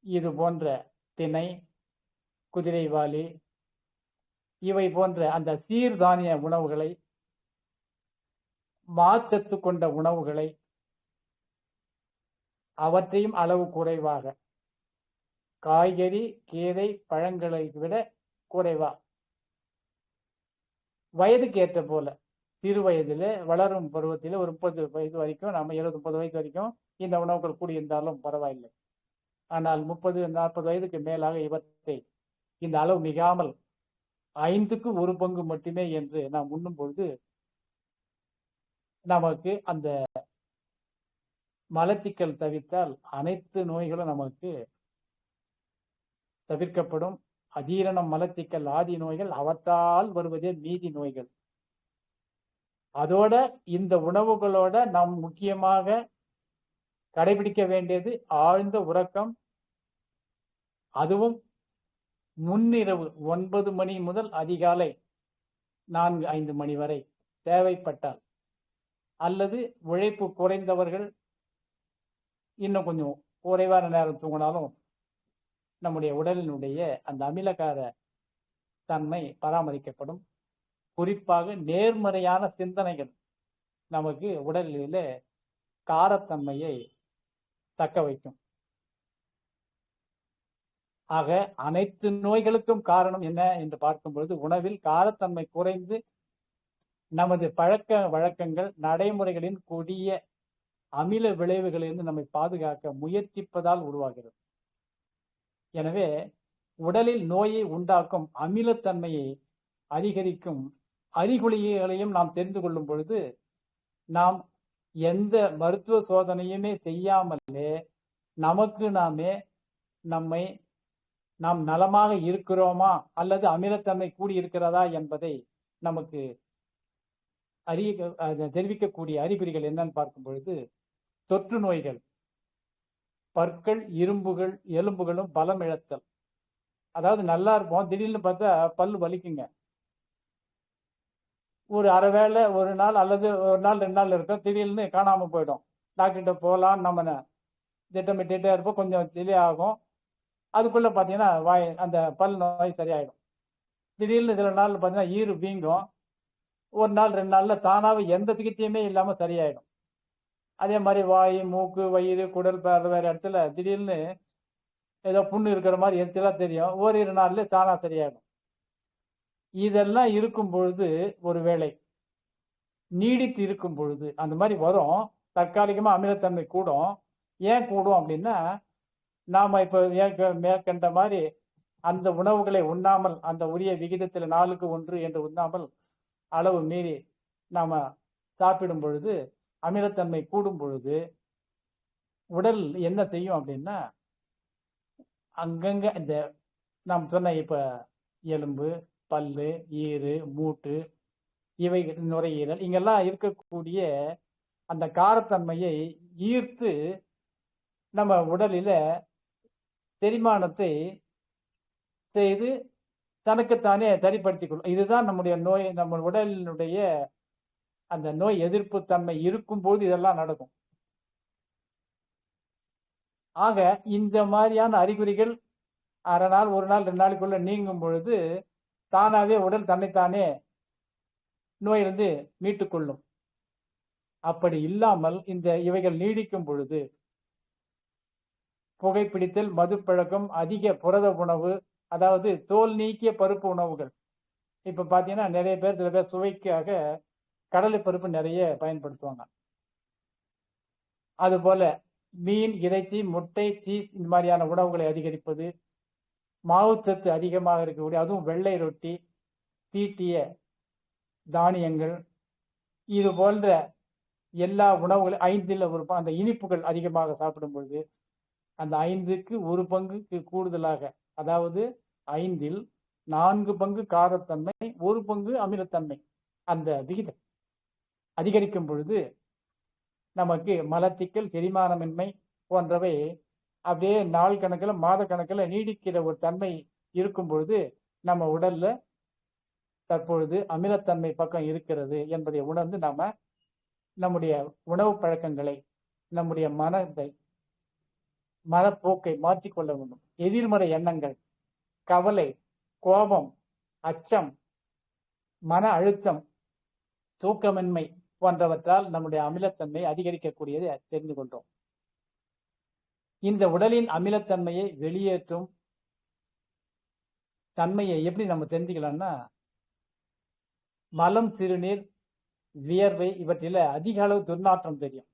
இது போன்ற திணை, குதிரைவாலி, இவை போன்ற அந்த சீர்தானிய உணவுகளை, மாச்சத்து கொண்ட உணவுகளை அவற்றையும் அளவு குறைவாக, காய்கறி, கீரை, பழங்களை விட குறைவா, வயதுக்கு ஏற்ற போல, சிறு வயதில் வளரும் பருவத்தில் ஒரு 30 வயது வரைக்கும், நம்ம 20-30 வயது வரைக்கும் இந்த உணவுகள் கூடியிருந்தாலும் பரவாயில்லை. ஆனால் 30-40 வயதுக்கு மேலாக இவற்றை இந்த அளவு மிகாமல் 5க்கு 1 பங்கு மட்டுமே என்று நாம் உண்ணும் பொழுது நமக்கு அந்த மலச்சிக்கல் தவிர்த்தால் அனைத்து நோய்களும் நமக்கு தவிர்க்கப்படும். அஜீரணம், மலச்சிக்கல் ஆதி நோய்கள், அவற்றால் வருவதே மீதி நோய்கள். அதோட இந்த உணவுகளோட நாம் முக்கியமாக கடைபிடிக்க வேண்டியது ஆழ்ந்த உறக்கம். அதுவும் முன்னிரவு 9 மணி முதல் அதிகாலை 4-5 மணி வரை தேவைப்பட்டால், அல்லது உழைப்பு குறைந்தவர்கள் இன்னும் கொஞ்சம் குறைவான நேரம் தூங்கினாலும் நம்முடைய உடலினுடைய அந்த அமிலகார தன்மை பராமரிக்கப்படும். குறிப்பாக நேர்மறையான சிந்தனைகள் நமக்கு உடலிலே காரத்தன்மையை தக்க வைக்கும். ஆக அனைத்து நோய்களுக்கும் காரணம் என்ன என்று பார்க்கும் பொழுது, உணவில் காரத்தன்மை குறைந்து நமது பழக்க வழக்கங்கள், நடைமுறைகளின் கொடிய அமில விளைவுகளிலிருந்து நம்மை பாதுகாக்க முயற்சிப்பதால் உருவாகிறது. எனவே உடலில் நோயை உண்டாக்கும் அமிலத்தன்மையை அதிகரிக்கும் அறிகுறிகளையும் நாம் தெரிந்து கொள்ளும் பொழுது நாம் எந்த மருத்துவ சோதனையுமே செய்யாமலே நமக்கு நாம் நலமாக இருக்கிறோமா அல்லது அமிலத்தன்மை கூடி இருக்கிறதா என்பதை நமக்கு தெரிவிக்கக்கூடிய அறிகுறிகள் என்னன்னு பார்க்கும் பொழுது, தொற்று நோய்கள், பற்கள், எலும்புகளும் பலம் இழத்தல். அதாவது நல்லா இருப்போம், திடீர்னு பார்த்தா பல்லு வலிக்குங்க. ஒரு அரை வேளை ஒரு நாள் அல்லது ஒரு நாள் 2 நாள் இருக்கும், திடீர்னு காணாம போயிடும். டாக்டர்கிட்ட போகலாம் நம்ம திட்டமிட்டுட்டே இருப்போம், கொஞ்சம் டிலே ஆகும். அதுக்குள்ள பார்த்தீங்கன்னா அந்த பல் நோய் சரியாயிடும். திடீர்னு சில நாள் பார்த்தீங்கன்னா ஈறு வீங்கும், ஒரு நாள் 2 நாள்ல தானாவே எந்த சிகிச்சையுமே இல்லாம சரியாயிடும். அதே மாதிரி வாய், மூக்கு, வயிறு, குடல் வேற இடத்துல திடீர்னு ஏதோ புண்ணு இருக்கிற மாதிரி எரிச்சலா தெரியும், ஓரிரு நாள்ல தானா சரியாயிடும். இதெல்லாம் இருக்கும் பொழுது, ஒருவேளை நீடித்து இருக்கும் பொழுது அந்த மாதிரி வரும். தற்காலிகமா அமிலத்தன்மை கூடும். ஏன் கூடும் அப்படின்னா, நாம இப்ப மேற்கண்ட மாதிரி அந்த உணவுகளை உண்ணாமல், அந்த உரிய விகிதத்தில் 4க்கு 1 என்று உண்ணாமல் அளவு மீறி நாம சாப்பிடும் பொழுது, அமிலத்தன்மை கூடும் பொழுது உடல் என்ன செய்யும் அப்படின்னா, அங்கங்க இந்த நாம் சொன்ன இப்ப எலும்பு, பல்லு, ஈறு, மூட்டு, இவை நுரையீரல் இங்கெல்லாம் இருக்கக்கூடிய அந்த காரத்தன்மையை ஈர்த்து நம்ம உடலில செரிமானத்தை செய்து தனக்குத்தானே சரிப்படுத்திக் கொள்ளும். இதுதான் நம்ம உடலினுடைய அந்த நோய் எதிர்ப்பு தன்மை இருக்கும்போது இதெல்லாம் நடக்கும். ஆக இந்த மாதிரியான அறிகுறிகள் அரை நாள், ஒரு நாள், 2 நாளுக்குள்ள நீங்கும் பொழுது தானாவே உடல் தன்னைத்தானே நோயிலிருந்து மீட்டுக் கொள்ளும். அப்படி இல்லாமல் இவைகள் நீடிக்கும் பொழுது புகைப்பிடித்தல், மதுப்பழக்கம், அதிக புரத உணவு, அதாவது தோல் நீக்கிய பருப்பு உணவுகள். இப்ப பாத்தீங்கன்னா சில பேர் சுவைக்காக கடலை பருப்பு நிறைய பயன்படுத்துவாங்க. அதுபோல மீன், இறைச்சி, முட்டை, சீஸ் இந்த மாதிரியான உணவுகளை அதிகரிப்பது, மாவுச்சத்து அதிகமாக இருக்கக்கூடிய அதுவும் வெள்ளை ரொட்டி, தீட்டிய தானியங்கள், இது போன்ற எல்லா உணவுகளும் 5ல் அந்த இனிப்புகள் அதிகமாக சாப்பிடும் பொழுது அந்த 5க்கு 1 பங்குக்கு கூடுதலாக, அதாவது 5ல் 4 பங்கு காரத்தன்மை, 1 பங்கு அமிலத்தன்மை, அந்த விகிதம் அதிகரிக்கும் பொழுது நமக்கு மலச்சிக்கல், செரிமானமின்மை போன்றவை அப்படியே நாள் கணக்கில், மாத கணக்கில் நீடிக்கிற ஒரு தன்மை இருக்கும் பொழுது நம்ம உடல்ல தற்பொழுது அமிலத்தன்மை பக்கம் இருக்கிறது என்பதை உணர்ந்து நாம நம்முடைய உணவு பழக்கங்களை, நம்முடைய மனப்போக்கை மாற்றிக்கொள்ள வேண்டும். எதிர்மறை எண்ணங்கள், கவலை, கோபம், அச்சம், மன அழுத்தம், தூக்கமின்மை போன்றவற்றால் நம்முடைய அமிலத்தன்மை அதிகரிக்கக்கூடியதை தெரிந்து கொண்டோம். இந்த உடலின் அமிலத்தன்மையை வெளியேற்றும் தன்மையை எப்படி நம்ம தெரிஞ்சுக்கலாம்னா, மலம், சிறுநீர், வியர்வை இவற்றில அதிக அளவு துர்நாற்றம் தெரியும்.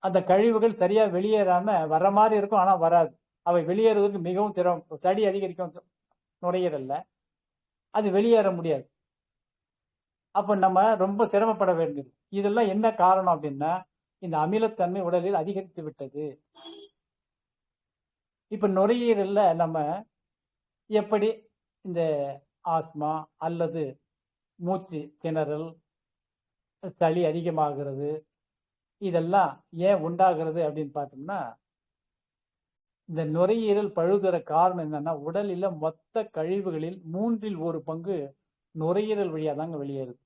அந்த கழிவுகள் சரியா வெளியேறாம வர்ற மாதிரி இருக்கும், ஆனா வராது. அவை வெளியேறுவதற்கு மிகவும் சிரமம். தடி அதிகரிக்கும் நுரையீரல்ல, அது வெளியேற முடியாது. அப்ப நம்ம ரொம்ப சிரமப்பட வேண்டியது. இதெல்லாம் என்ன காரணம் அப்படின்னா, இந்த அமிலத்தன்மை உடலில் அதிகரித்து விட்டது. இப்ப நுரையீரல்ல நம்ம எப்படி இந்த ஆஸ்மா அல்லது மூச்சு திணறல், சளி அதிகமாகிறது, இதெல்லாம் ஏன் உண்டாகிறது அப்படின்னு பார்த்தோம்னா, இந்த நுரையீரல் பழுதுற காரணம் என்னன்னா, உடலில் மொத்த கழிவுகளில் 3ல் 1 பங்கு நுரையீரல் வழியா தாங்க வெளியேறுது.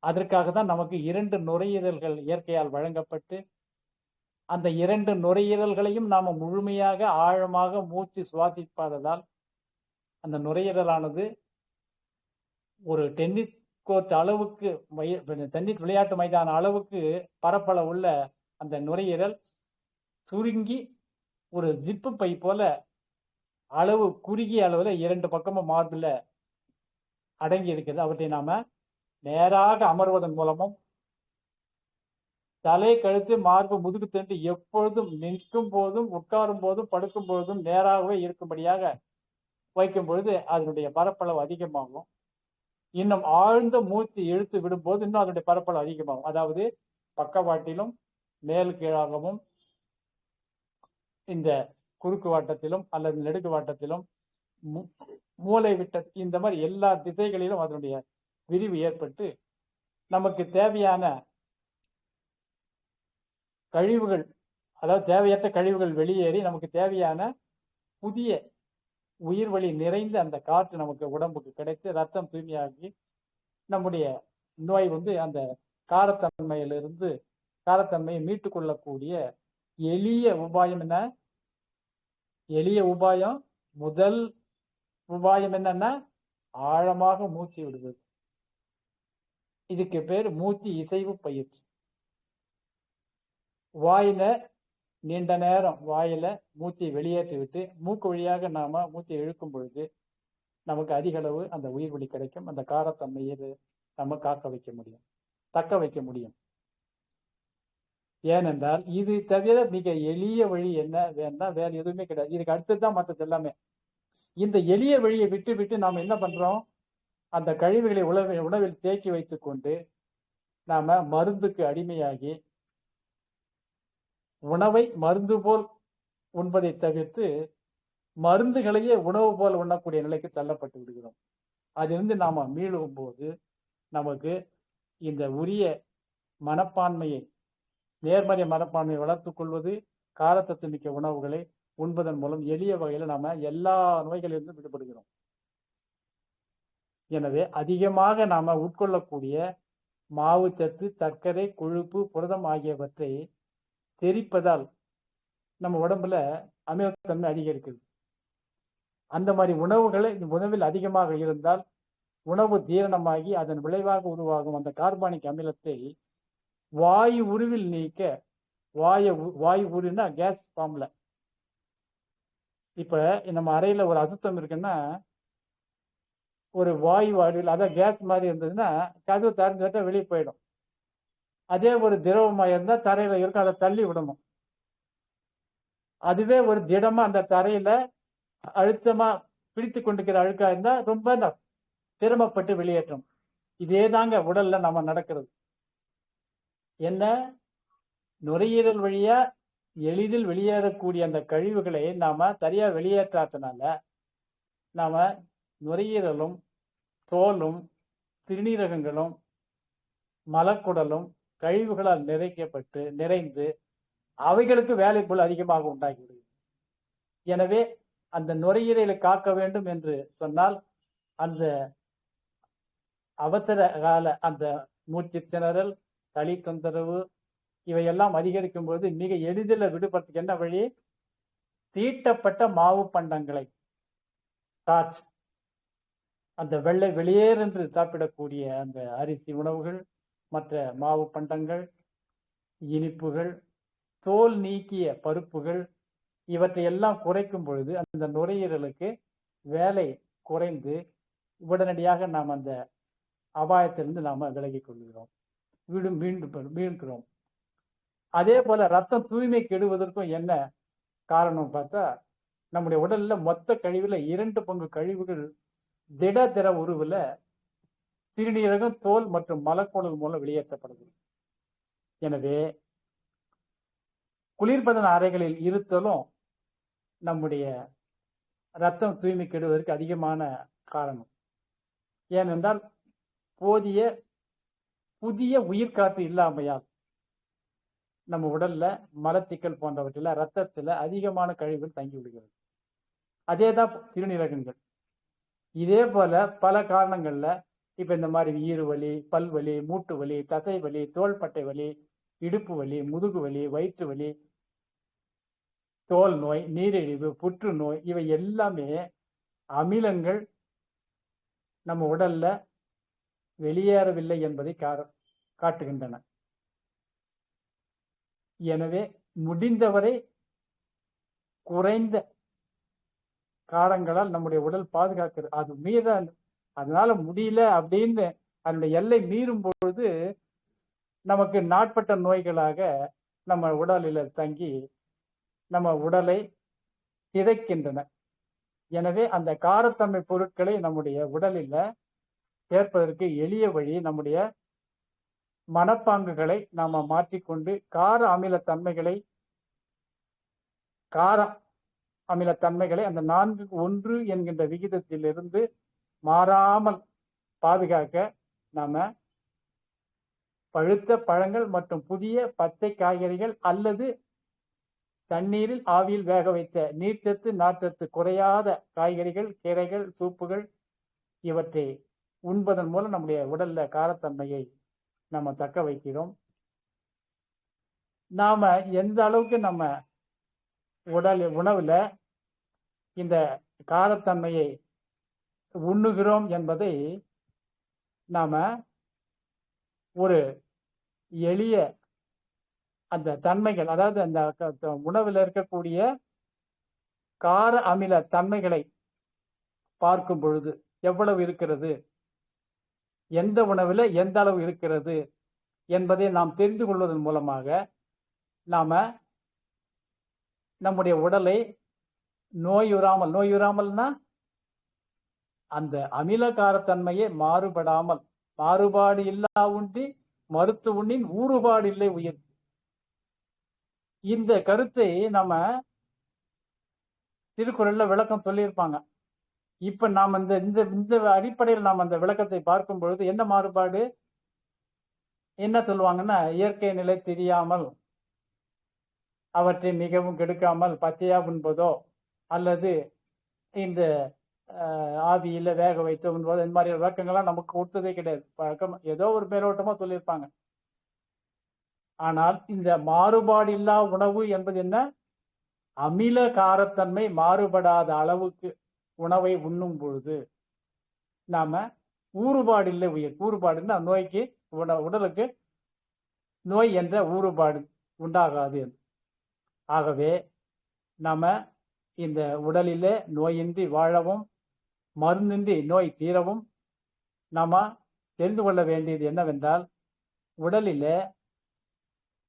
அதற்காக தான் நமக்கு 2 நுரையீரல்கள் இயற்கையால் வழங்கப்பட்டு, அந்த 2 நுரையீரல்களையும் நாம முழுமையாக ஆழமாக மூச்சு சுவாசிப்பதால் அந்த நுரையீரலானது ஒரு டென்னிஸ் கோர்ட் அளவுக்கு, டென்னிஸ் விளையாட்டு மைதான அளவுக்கு பரப்பளவு உள்ள அந்த நுரையீரல் சுருங்கி ஒரு ஜிப்பு பை போல அளவு குறுகிய அளவுல 2 பக்கமும் மார்பில் அடங்கி இருக்கிறது. அவற்றை நாம நேராக அமர்வதன் மூலமும் தலை, கழுத்து, மார்பு, முதுகு தண்டு எப்பொழுதும் நிற்கும் போதும், உட்காரும் போதும், படுக்கும் பொழுதும் நேராகவே இருக்கும்படியாக வைக்கும் பொழுது அதனுடைய பரப்பளவு அதிகமாகும். இன்னும் ஆழ்ந்த மூச்சு இழுத்து விடும்போது இன்னும் அதனுடைய பரப்பளவு அதிகமாகும். அதாவது பக்கவாட்டிலும் மேல் கீழாகவும் இந்த குறுக்கு வாட்டத்திலும் அல்லது நெடுக்கு வாட்டத்திலும் மூளை விட்ட இந்த மாதிரி எல்லா திசைகளிலும் அதனுடைய விரிவு ஏற்பட்டு நமக்கு தேவையான கழிவுகள், அதாவது தேவையற்ற கழிவுகள் வெளியேறி நமக்கு தேவையான புதிய உயிர் வழி நிறைந்த அந்த காற்று நமக்கு உடம்புக்கு கிடைத்து ரத்தம் தூய்மையாகி நம்முடைய நோய் அந்த காரத்தன்மையிலிருந்து காரத்தன்மையை மீட்டுக் கொள்ளக்கூடிய எளிய உபாயம் என்ன? எளிய உபாயம், முதல் உபாயம் என்னன்னா ஆழமாக மூச்சு விடுவது. இதுக்கு பேர் மூச்சு இசைவு பயிற்சி. வாயில நீண்ட நேரம் வாயில மூச்சை வெளியேற்றி விட்டு மூக்கு வழியாக நாம மூச்சை இழுக்கும் பொழுது நமக்கு அதிக அளவு அந்த உயிர் வழி கிடைக்கும். அந்த காரத்தன்மையை நம்ம காக்க வைக்க முடியும், தக்க வைக்க முடியும். ஏனென்றால் இது தவிர மிக எளிய வழி என்ன வேணா வேற எதுவுமே கிடையாது. இதுக்கு அடுத்ததுதான் மற்றது எல்லாமே. இந்த எளிய வழியை விட்டு விட்டு நாம் என்ன பண்றோம்? அந்த கழிவுகளை உணவில் தேக்கி வைத்துக் கொண்டு நாம மருந்துக்கு அடிமையாகி உணவை மருந்து போல் உண்பதை தவிர்த்து மருந்துகளையே உணவு போல் உண்ணக்கூடிய நிலைக்கு தள்ளப்பட்டு விடுகிறோம். அதிலிருந்து நாம மீளும் போது நமக்கு இந்த உரிய மனப்பான்மையை, நேர்மறை மனப்பான்மையை வளர்த்துக் கொள்வது, காரத்தத்து மிக்க உணவுகளை உண்பதன் மூலம் எளிய வகையில் நாம எல்லா நோய்களிலிருந்து விடுபடுகிறோம். எனவே அதிகமாக நாம உட்கொள்ளக்கூடிய மாவுச்சத்து, சர்க்கரை, கொழுப்பு, புரதம் ஆகியவற்றை செரிப்பதால் நம்ம உடம்புல அமிலத்தன்மை அதிகரிக்குது. அந்த மாதிரி உணவுகளை உணவில் அதிகமாக இருந்தால் உணவு ஜீரணமாகி அதன் விளைவாக உருவாகும் அந்த கார்பானிக் அமிலத்தை வாயு உருவில் நீக்க, வாயு உருன்னா கேஸ் ஃபார்ம்ல. இப்ப நம்ம அறையில ஒரு அசுத்தம் இருக்குன்னா ஒரு வாயு அருவில், அதான் கேஸ் மாதிரி இருந்ததுன்னா கதவு திறந்துட்டா வெளியே போயிடும். அதே ஒரு திரவமா இருந்தா தரையில இருக்கும், அதை தள்ளி விடணும். அதுவே ஒரு திடமா அந்த தரையில அழுத்தமா பிடித்து கொண்டிருக்கிற அழுக்கா இருந்தா ரொம்ப சிரமப்பட்டு வெளியேற்றும். இதே தாங்க உடல்ல நம்ம நடக்கிறது. என்ன? நுரையீரல் வழியா எளிதில் வெளியேறக்கூடிய அந்த கழிவுகளை நாம சரியா வெளியேற்றாதனால நாம நுரையீரலும் தோலும் சிறுநீரகங்களும் மலக்குடலும் கழிவுகளால் நிறைந்து அவைகளுக்கு வேலைப்பொருள் அதிகமாக உண்டாகிவிடுகிறது. எனவே அந்த நுரையீரலை காக்க வேண்டும் என்று சொன்னால் அந்த அவசர கால அந்த மூச்சு திணறல், சளி தொந்தரவு இவையெல்லாம் அதிகரிக்கும் போது மிக எளிதில் விடுபடுறதுக்கு என்ன வழி? தீட்டப்பட்ட மாவு பண்டங்களை, ஸ்டார்ச், அந்த வெள்ளை வெளியேறென்று சாப்பிடக்கூடிய அந்த அரிசி உணவுகள், மற்ற மாவு பண்டங்கள், இனிப்புகள், தோல் நீக்கிய பருப்புகள் இவற்றை எல்லாம் குறைக்கும் பொழுது அந்த நுரையீரலுக்கு வேலை குறைந்து உடனடியாக நாம் அந்த அபாயத்திலிருந்து நாம விலகிக் கொள்கிறோம், மீள்கிறோம். அதே போல ரத்தம் தூய்மை கெடுவதற்கும் என்ன காரணம் பார்த்தா, நம்முடைய உடல்ல மொத்த கழிவுல 2 பங்கு கழிவுகள் திட உருவுல சிறுநீரகம், தோல் மற்றும் மலக்குடல் மூலம் வெளியேற்றப்படுது. எனவே குளிர்பதன அறைகளில் இருத்தலும் நம்முடைய ரத்தம் தூய்மை கெடுவதற்கு அதிகமான காரணம். ஏனென்றால் புதிய உயிர்காற்று இல்லாமையால் நம்ம உடல்ல மலச்சிக்கல் போன்றவற்றில் ரத்தத்துல அதிகமான கழிவுகள் தங்கி விடுகிறது. அதேதான் சிறுநீரகங்கள். இதே போல பல காரணங்கள்ல இப்ப இந்த மாதிரி ஈறுவலி, பல்வலி, மூட்டு வலி, தசை வலி, தோள்பட்டை வலி, இடுப்பு வலி, முதுகு வலி, வயிற்று வலி, தோல் நோய், நீரிழிவு, புற்றுநோய் இவை எல்லாமே அமிலங்கள் நம்ம உடல்ல வெளியேறவில்லை என்பதை காட்டுகின்றன. எனவே முடிந்தவரை குறைந்த காரங்களால் நம்முடைய உடல் பாதுகாக்கிறது. அது அதனால முடியல அப்படின்னு அதனுடைய எல்லை மீறும் பொழுது நமக்கு நாட்பட்ட நோய்களாக நம்ம உடலில் தங்கி நம்ம உடலை சிதைக்கின்றன. எனவே அந்த காரத்தன்மை பொருட்களை நம்முடைய உடலில் சேர்ப்பதற்கு எளிய வழி நம்முடைய மனப்பாங்குகளை நாம மாற்றிக்கொண்டு கார அமிலத்தன்மைகளை அந்த 4:1 என்கின்ற விகிதத்திலிருந்து மாறாமல் பாதுகாக்க நாம பழுத்த பழங்கள் மற்றும் புதிய பச்சை காய்கறிகள் அல்லது தண்ணீரில் ஆவியில் வேக வைத்த நீர்ச்சத்து நார்ச்சத்து குறையாத காய்கறிகள், கீரைகள், சூப்புகள் இவற்றை உண்பதன் மூலம் நம்முடைய உடல்ல காரத்தன்மையை நம்ம தக்க வைக்கிறோம். நாம எந்த அளவுக்கு நம்ம உணவுல இந்த காரத்தன்மையை உண்ணுகிறோம் என்பதை நாம ஒரு எளிய அந்த தன்மைகள், அதாவது அந்த உணவில் இருக்கக்கூடிய கார அமில தன்மைகளை பார்க்கும் பொழுது எவ்வளவு இருக்கிறது, எந்த உணவில் எந்த அளவு இருக்கிறது என்பதை நாம் தெரிந்து கொள்வதன் மூலமாக நாம நம்முடைய உடலை நோயுறாமல்னா அந்த அமில காரத்தன்மையை மாறுபாடு இல்லா உண்டி மருத்து உண்ணின் ஊறுபாடு இல்லை உயிர். இந்த கருத்தை நம்ம திருக்குறள்ல விளக்கம் சொல்லியிருப்பாங்க. இப்ப நாம் இந்த அடிப்படையில் நாம் அந்த விளக்கத்தை பார்க்கும் பொழுது என்ன மாறுபாடு என்ன சொல்லுவாங்கன்னா, இயற்கை நிலை தெரியாமல் அவற்றை மிகவும் கெடுக்காமல் பச்சையா உண்பதோ அல்லது இந்த ஆவியில வேக வைத்து உண்பதோ, இந்த மாதிரி விளக்கங்கள்லாம் நமக்கு கொடுத்ததே கிடையாது. பழக்கம் ஏதோ ஒரு மேலோட்டமா சொல்லியிருப்பாங்க. ஆனால் இந்த மாறுபாடு இல்லா உணவு என்பது என்ன? அமில காரத்தன்மை மாறுபடாத அளவுக்கு உணவை உண்ணும் பொழுது நாம ஊறுபாடு இல்லை உயிர். ஊறுபாடுன்னா நோய்க்கு உடலுக்கு நோய் என்ற ஊறுபாடு உண்டாகாது. ஆகவே நாம இந்த உடலிலே நோயின்றி வாழவும் மருந்தின்றி நோய் தீரவும் நாம தெரிந்து கொள்ள வேண்டியது என்னவென்றால், உடலிலே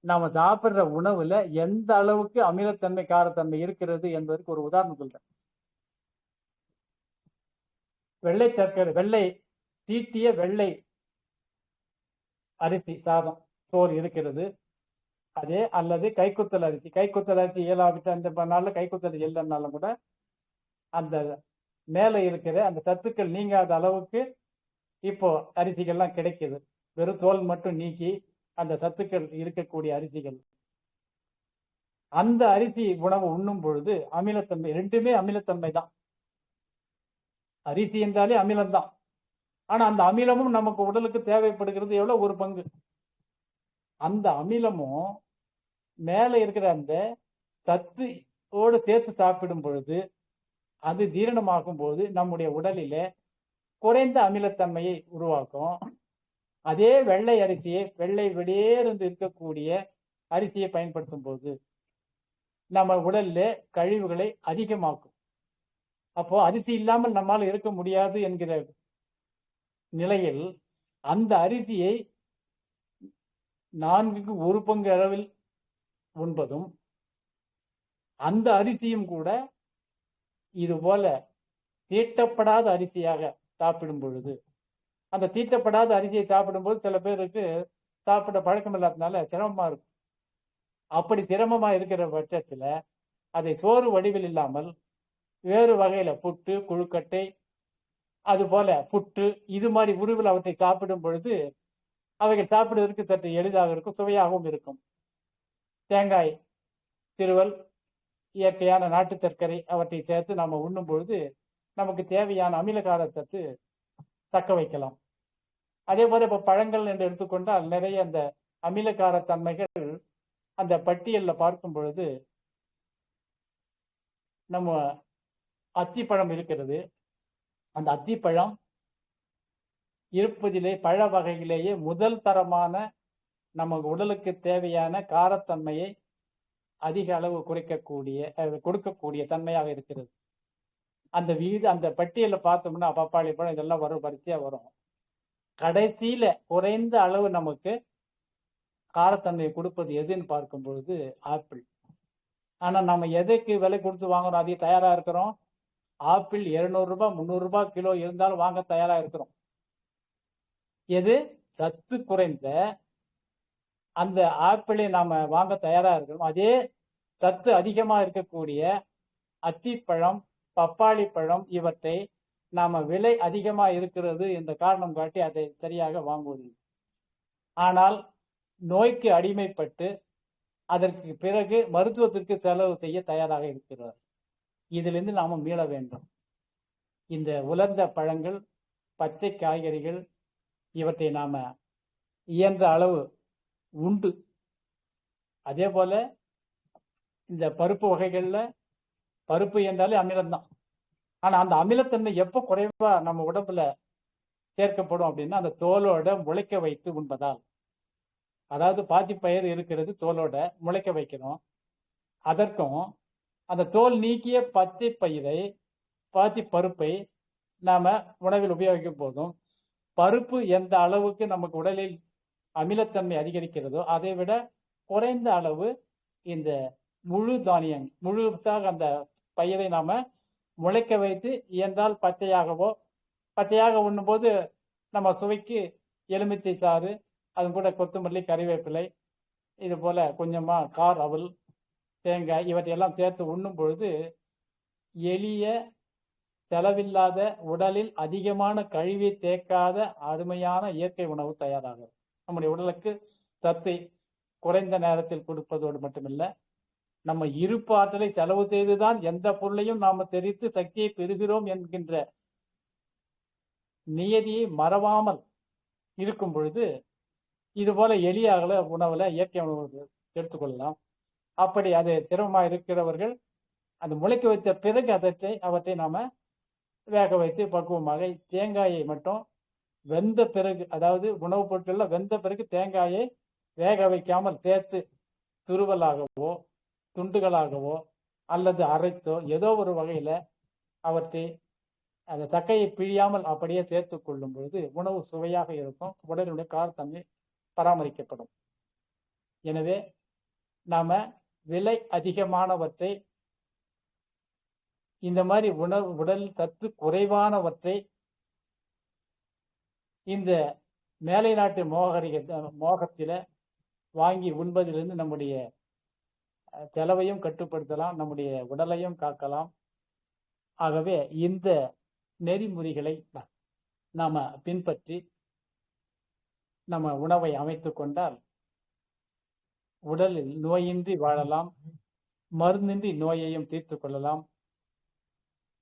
நாம சாப்பிடுற உணவுல எந்த அளவுக்கு அமிலத்தன்மை காரத்தன்மை இருக்கிறது என்பதற்கு ஒரு உதாரணம் சொல்றேன். தீட்டிய வெள்ளை அரிசி சாதம் சோறு இருக்கிறது. அதே அல்லது கைக்குத்தல் அரிசி இயலாவிட்ட அந்த நாள்ல கைக்குத்தல் இல்லைன்னாலும் கூட அந்த மேல இருக்கிற அந்த சத்துக்கள் நீங்காத அளவுக்கு இப்போ அரிசிகள்லாம் கிடைக்குது. வெறும் தோல் மட்டும் நீக்கி அந்த சத்துக்கள் இருக்கக்கூடிய அரிசிகள். அந்த அரிசி உணவு உண்ணும் பொழுது அமிலத்தன்மை, ரெண்டுமே அமிலத்தன்மை தான். அரிசி என்றாலே அமிலம்தான். ஆனா அந்த அமிலமும் நமக்கு உடலுக்கு தேவைப்படுகிறது எவ்வளவு? ஒரு பங்கு. அந்த அமிலமும் மேல இருக்கிற அந்த சத்தோடு சேர்த்து சாப்பிடும் பொழுது அது ஜீரணமாகும் போது நம்முடைய உடலில குறைந்த அமிலத்தன்மையை உருவாக்கும். அதே வெள்ளை அரிசியை, வெள்ளை வெளியேறிந்து இருக்கக்கூடிய அரிசியை பயன்படுத்தும் போது நம்ம உடல்ல கழிவுகளை அதிகமாக்கும். அப்போ அரிசி இல்லாமல் நம்மால் இருக்க முடியாது என்கிற நிலையில் அந்த அரிசியை 4/1 பங்கு அளவில் உண்பதும், அந்த அரிசியும் கூட இது போல தீட்டப்படாத அரிசியாக சாப்பிடும் பொழுது, அந்த தீட்டப்படாத அரிசியை சாப்பிடும்போது சில பேருக்கு சாப்பிட பழக்கம் இல்லாததுனால சிரமமா இருக்கும். அப்படி சிரமமா இருக்கிற பட்சத்துல அதை சோறு வடிவில் இல்லாமல் வேறு வகையில புட்டு, கொழுக்கட்டை, அது போல புட்டு இது மாதிரி உருவில் அவற்றை சாப்பிடும் பொழுது அவைகள் சாப்பிடுவதற்கு சற்று எளிதாக இருக்கும், சுவையாகவும் இருக்கும். தேங்காய் திருவல், இயற்கையான நாட்டு சர்க்கரை அவற்றை சேர்த்து நாம உண்ணும் பொழுது நமக்கு தேவையான அமில காரச்சத்து தக்க வைக்கலாம். அதே போல இப்ப பழங்கள் என்று எடுத்துக்கொண்டால் நிறைய அந்த அமில காரத்தன்மைகள் அந்த பட்டியல்ல பார்க்கும் பொழுது நம்ம அத்திப்பழம் இருக்கிறது. அந்த அத்திப்பழம் இருப்பதிலே பழ வகையிலேயே முதல் தரமான நம்ம உடலுக்கு தேவையான காரத்தன்மையை அதிக அளவு கொடுக்கக்கூடிய தன்மையாக இருக்கிறது. அந்த பட்டியல பார்த்தோம்னா பப்பாளி பழம் இதெல்லாம் வரும், வரிசையா வரும். கடைசியில குறைந்த அளவு நமக்கு காரத்தன்மையை கொடுப்பது எதுன்னு பார்க்கும் பொழுது ஆப்பிள். ஆனா நம்ம எதுக்கு விலை கொடுத்து வாங்குறோம்? அதிக தயாரா இருக்கிறோம். ஆப்பிள் 200 ரூபாய் 300 ரூபாய் கிலோ இருந்தாலும் வாங்க தயாரா இருக்கிறோம். எது சத்து குறைந்த அந்த ஆப்பிளை நாம வாங்க தயாரா இருக்கணும். அதே சத்து அதிகமா இருக்கக்கூடிய அத்திப்பழம், பப்பாளி பழம் இவற்றை நாம விலை அதிகமா இருக்கிறது என்ற காரணம் காட்டி அதை சரியாக வாங்குவதில்லை. ஆனால் நோய்க்கு அடிமைப்பட்டு அதற்கு பிறகு மருத்துவத்திற்கு செலவு செய்ய தயாராக இருக்கிறார். இதிலிருந்து நாம மீள வேண்டும். இந்த உலர்ந்த பழங்கள், பச்சை காய்கறிகள் இவற்றை நாம இயன்ற அளவு உண்டு. அதே போல இந்த பருப்பு வகைகள்ல, பருப்பு என்றாலே அமிலம்தான். ஆனா அந்த அமிலத்தன்மை எப்போ குறைவா நம்ம உடம்புல சேர்க்கப்படும் அப்படின்னா அந்த தோலோட முளைக்க வைத்து உண்பதால். அதாவது பாசிப்பயிறு இருக்கிறது தோலோட முளைக்க வைக்கணும். அதற்கும் அந்த தோல் நீக்கிய பச்சை பயிரை, பாசி பருப்பை நாம உணவில் உபயோகிக்கும் போதும் பருப்பு எந்த அளவுக்கு நமக்கு உடலில் அமிலத்தன்மை அதிகரிக்கிறதோ அதை விட குறைந்த அளவு இந்த முழு தானியம் முழுதாக அந்த பயிரை நாம முளைக்க வைத்து இயன்றால் பச்சையாக உண்ணும்போது நம்ம சுவைக்கு எலுமிச்சை சாறு, அது கூட கொத்தமல்லி, கறிவேப்பிலை, இது போல கொஞ்சமா கார் அவல், தேங்காய் இவற்றையெல்லாம் சேர்த்து உண்ணும் பொழுது எளிய செலவில்லாத உடலில் அதிகமான கழிவை தேக்காத அருமையான இயற்கை உணவு தயாராகும். நம்முடைய உடலுக்கு சத்தை குறைந்த நேரத்தில் கொடுப்பதோடு மட்டுமில்ல, நம்ம இருப்பு ஆற்றலை செலவு செய்துதான் எந்த பொருளையும் நாம தெரித்து சக்தியை பெறுகிறோம் என்கின்ற நியதியை மறவாமல் இருக்கும் பொழுது இது போல எளிய உணவுல இயற்கை உணவு எடுத்துக்கொள்ளலாம். அப்படி அது சிரமமா இருக்கிறவர்கள் அந்த முளைக்க வைத்த பிறகு அவற்றை நாம வேக வைத்து பக்குவமாக தேங்காயை மட்டும் வெந்த பிறகு, அதாவது உணவுப் பொருட்கள்ல வெந்த பிறகு தேங்காயை வேக வைக்காமல் சேர்த்து துருவலாகவோ துண்டுகளாகவோ அல்லது அரைத்தோ ஏதோ ஒரு வகையில அவற்றை அந்த தக்கையை பிழியாமல் அப்படியே சேர்த்து கொள்ளும் பொழுது உணவு சுவையாக இருக்கும். உடலுடைய காரத்தன்மை பராமரிக்கப்படும். எனவே நாம விலை அதிகமானவற்றை, இந்த மாதிரி உடல் சத்து குறைவானவற்றை இந்த மேலை நாட்டு மோகத்தில வாங்கி உண்பதிலிருந்து நம்முடைய செலவையும் கட்டுப்படுத்தலாம், நம்முடைய உடலையும் காக்கலாம். ஆகவே இந்த நெறிமுறைகளை நாம பின்பற்றி நம்ம உணவை அமைத்துக் கொண்டால் உடலில் நோயின்றி வாழலாம், மருந்தின்றி நோயையும் தீர்த்து கொள்ளலாம்.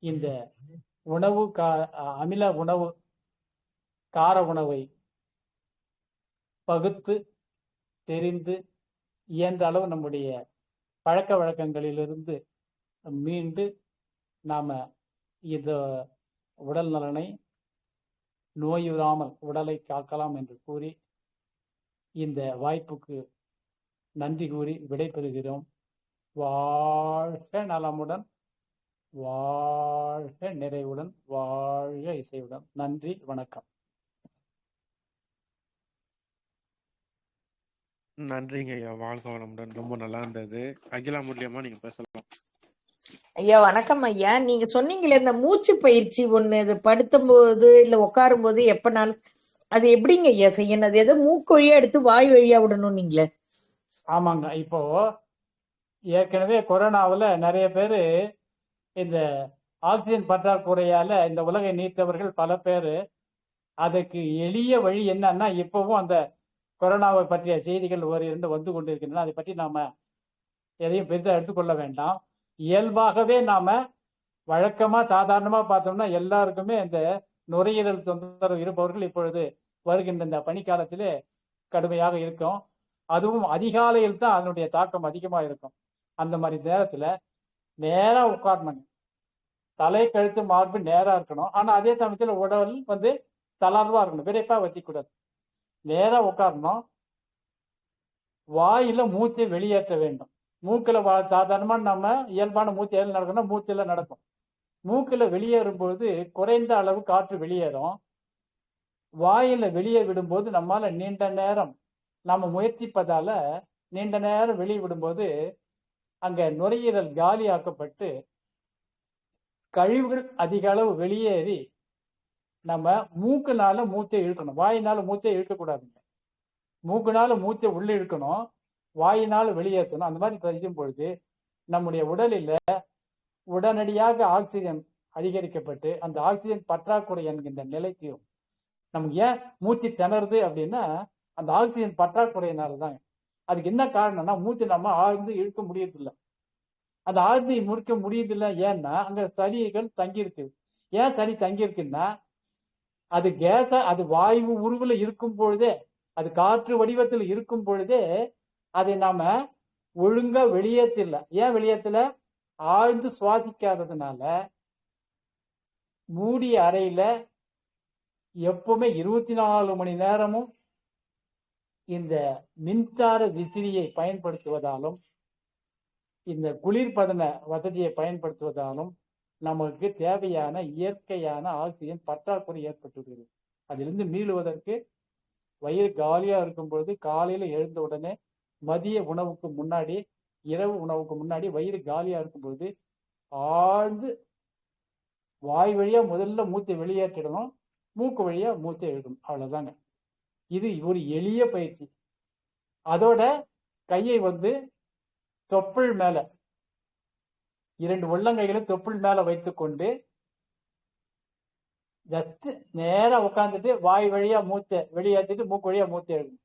இந்த உணவு அமில உணவு, கார உணவை பகுத்து தெரிந்து இயன்ற அளவு நம்முடைய பழக்க வழக்கங்களிலிருந்து மீண்டு நாம இந்த உடல் நலனை நோயுறாமல் உடலை காக்கலாம் என்று கூறி இந்த வாய்ப்புக்கு நன்றி கூறி விடைபெறுகிறோம். வாழ்க நலமுடன், வாழ்க நிறைவுடன், வாழ்க இசையுடன். நன்றி, வணக்கம். நன்றிங்க ஐயா, வாழ்க வளமுடன். ரொம்ப நல்லா இருந்தது. அகிலா முரளியம்மா, நீங்க பேசலாம். ஐயா வணக்கம் ஐயா. நீங்க சொன்னீங்களே இந்த மூச்சு பயிற்சி ஒண்ணு, இது படுத்தும் போது இல்ல உட்காரும் போது எப்பனாலும் அது எப்படிங்க ஐயா செய்யணும்? அது எதோ மூக்கு வழியா எடுத்து வாய் வழியா விடணும் நீங்களே? ஆமாங்க. இப்போ ஏற்கனவே கொரோனாவில் நிறைய பேர் இந்த ஆக்சிஜன் பற்றாக்குறையால இந்த உலகை நீத்தவர்கள் பல பேர். அதுக்கு எளிய வழி என்னன்னா, இப்பவும் அந்த கொரோனாவை பற்றிய செய்திகள் ஒரு இரண்டு வந்து கொண்டிருக்கின்றன. அதை பற்றி நாம எதையும் பெரிதாக எடுத்துக்கொள்ள வேண்டாம். இயல்பாகவே நாம வழக்கமா சாதாரணமா பார்த்தோம்னா எல்லாருக்குமே இந்த நுரையீரல் தொந்தரவு இருப்பவர்கள் இப்பொழுது வருகின்ற இந்த பனிக்காலத்திலே கடுமையாக இருக்கும். அதுவும் அதிகாலையில் தான் அதனுடைய தாக்கம் அதிகமா இருக்கும். அந்த மாதிரி நேரத்துல நேரா உட்காரணுங்க. தலை கழுத்து மார்பு நேரா இருக்கணும். ஆனா அதே சமயத்துல உடல் தளர்வா இருக்கணும், விரைப்பா வச்சுக்கூடாது. நேரா உட்காரணும். வாயில மூச்சை வெளியேற்ற வேண்டும். மூக்கில் சாதாரணமா நம்ம இயல்பான மூச்சு ஏழு நடக்கணும், மூச்சில் நடக்கும். மூக்கில் வெளியேறும் பொழுது குறைந்த அளவு காற்று வெளியேறும். வாயில வெளியே விடும்போது நம்மால நீண்ட நேரம் நாம முயற்சிப்பதால நீண்ட நேரம் வெளியே விடும்போது அங்க நுரையீரல் காலியாக்கப்பட்டு கழிவுகள் அதிக அளவு வெளியேறி நம்ம மூக்குனால மூச்சை இழுக்கணும், வாயினால மூச்சை இழுக்கக்கூடாதுங்க. மூக்குனால மூச்சை உள்ள இழுக்கணும், வாயினால வெளியேற்றணும். அந்த மாதிரி செய்யும் பொழுது நம்முடைய உடலில் உடனடியாக ஆக்சிஜன் அதிகரிக்கப்பட்டு அந்த ஆக்சிஜன் பற்றாக்குறை என்கின்ற நிலை தீரும். நமக்கு ஏன் மூச்சு திணறுது அப்படின்னா அந்த ஆக்சிஜன் பற்றாக்குறையினால தாங்க. அதுக்கு என்ன காரணம்னா மூச்சு நம்ம ஆழ்ந்து இழுக்க முடியறதில்லை. அந்த ஆழ்ந்து முடிக்க முடியறதில்லை ஏன்னா அங்க சளிகள் தங்கி ஏன் சளி தங்கி இருக்குன்னா அது அது வாயு உருவுல இருக்கும் பொழுதே, அது காற்று வடிவத்தில் இருக்கும் பொழுதே அதை நாம ஒழுங்கா வெளியேற்றல. ஏன் வெளியேற்றல? ஆழ்ந்து சுவாசிக்காததுனால மூடிய அறையில எப்பவுமே 24 மணி நேரமும் இந்த மின்சார விசிறியை பயன்படுத்துவதாலும் இந்த குளிர்பதன வசதியை பயன்படுத்துவதாலும் நமக்கு தேவையான இயற்கையான ஆக்சிஜன் பற்றாக்குறை ஏற்பட்டுள்ளது. அதிலிருந்து மீளுவதற்கு வயிறு காலியா இருக்கும் பொழுது காலையில எழுந்த உடனே மதிய உணவுக்கு முன்னாடி இரவு உணவுக்கு முன்னாடி வயிறு காலியா இருக்கும் பொழுது ஆழ்ந்து வாய் வழியா முதல்ல மூச்சை வெளியேற்றிடணும், மூக்கு வழியா மூச்சை எழுதணும். அவ்வளவுதாங்க. இது ஒரு எளிய பயிற்சி. அதோட கையை தொப்புள் மேல 2 உள்ளங்கைகளை தொப்புள் மேல வைத்துக்கொண்டு ஜஸ்ட் நேரா உட்காந்துட்டு வாய் வழியா மூச்சை வெளியேற்றிட்டு மூக்கு வழியா மூச்சை எழுதணும்.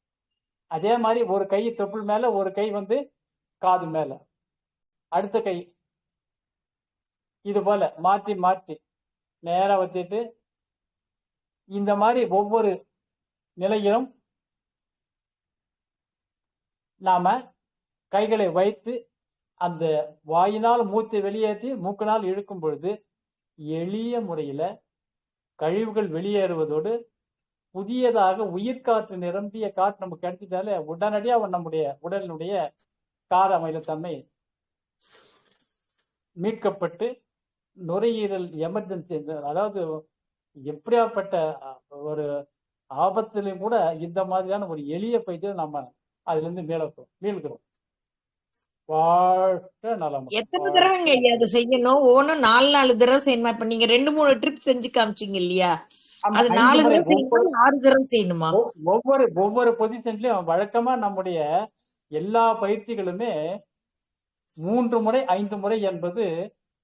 அதே மாதிரி ஒரு கை தொப்புள் மேல, ஒரு கை காது மேல, அடுத்த கை இது போல மாற்றி மாற்றி நேரா வச்சுட்டு இந்த மாதிரி ஒவ்வொரு நிலையிலும் நாம கைகளை வைத்து அந்த வாயினால் மூச்சை வெளியேற்றி மூக்கினால் இழுக்கும் பொழுது எளிய முறையில கழிவுகள் வெளியேறுவதோடு புதியதாக உயிர்காற்று நிரம்பிய காற்று நமக்கு கிடைச்சிட்டாலே உடனடியாக நம்முடைய உடலினுடைய கார அமிலத்தன்மை மீட்கப்பட்டு நுரையீரல் எமர்ஜென்சி, அதாவது எப்படியாப்பட்ட ஒரு ஆபத்திலையும் கூட இந்த மாதிரியான ஒரு எளிய பயிற்சியை நம்ம அதுல இருந்து மீள்கிறோம். வாழ்க நலம். எத்தனை தடவைங்க ஐயா அதை செய்யணும்? ஒவ்வொன்றும் 4 தடவை செய்யணுமா? இப்ப நீங்க 2-3 ட்ரிப் செஞ்சு காமிச்சீங்க இல்லையா? அது 4 தடவை செய்யணுமா, 6 தடவை செய்யணுமா? ஒவ்வொரு பொசிஷன்லயும் வழக்கமா நம்முடைய எல்லா பயிற்சிகளுமே 3 முறை 5 முறை என்பது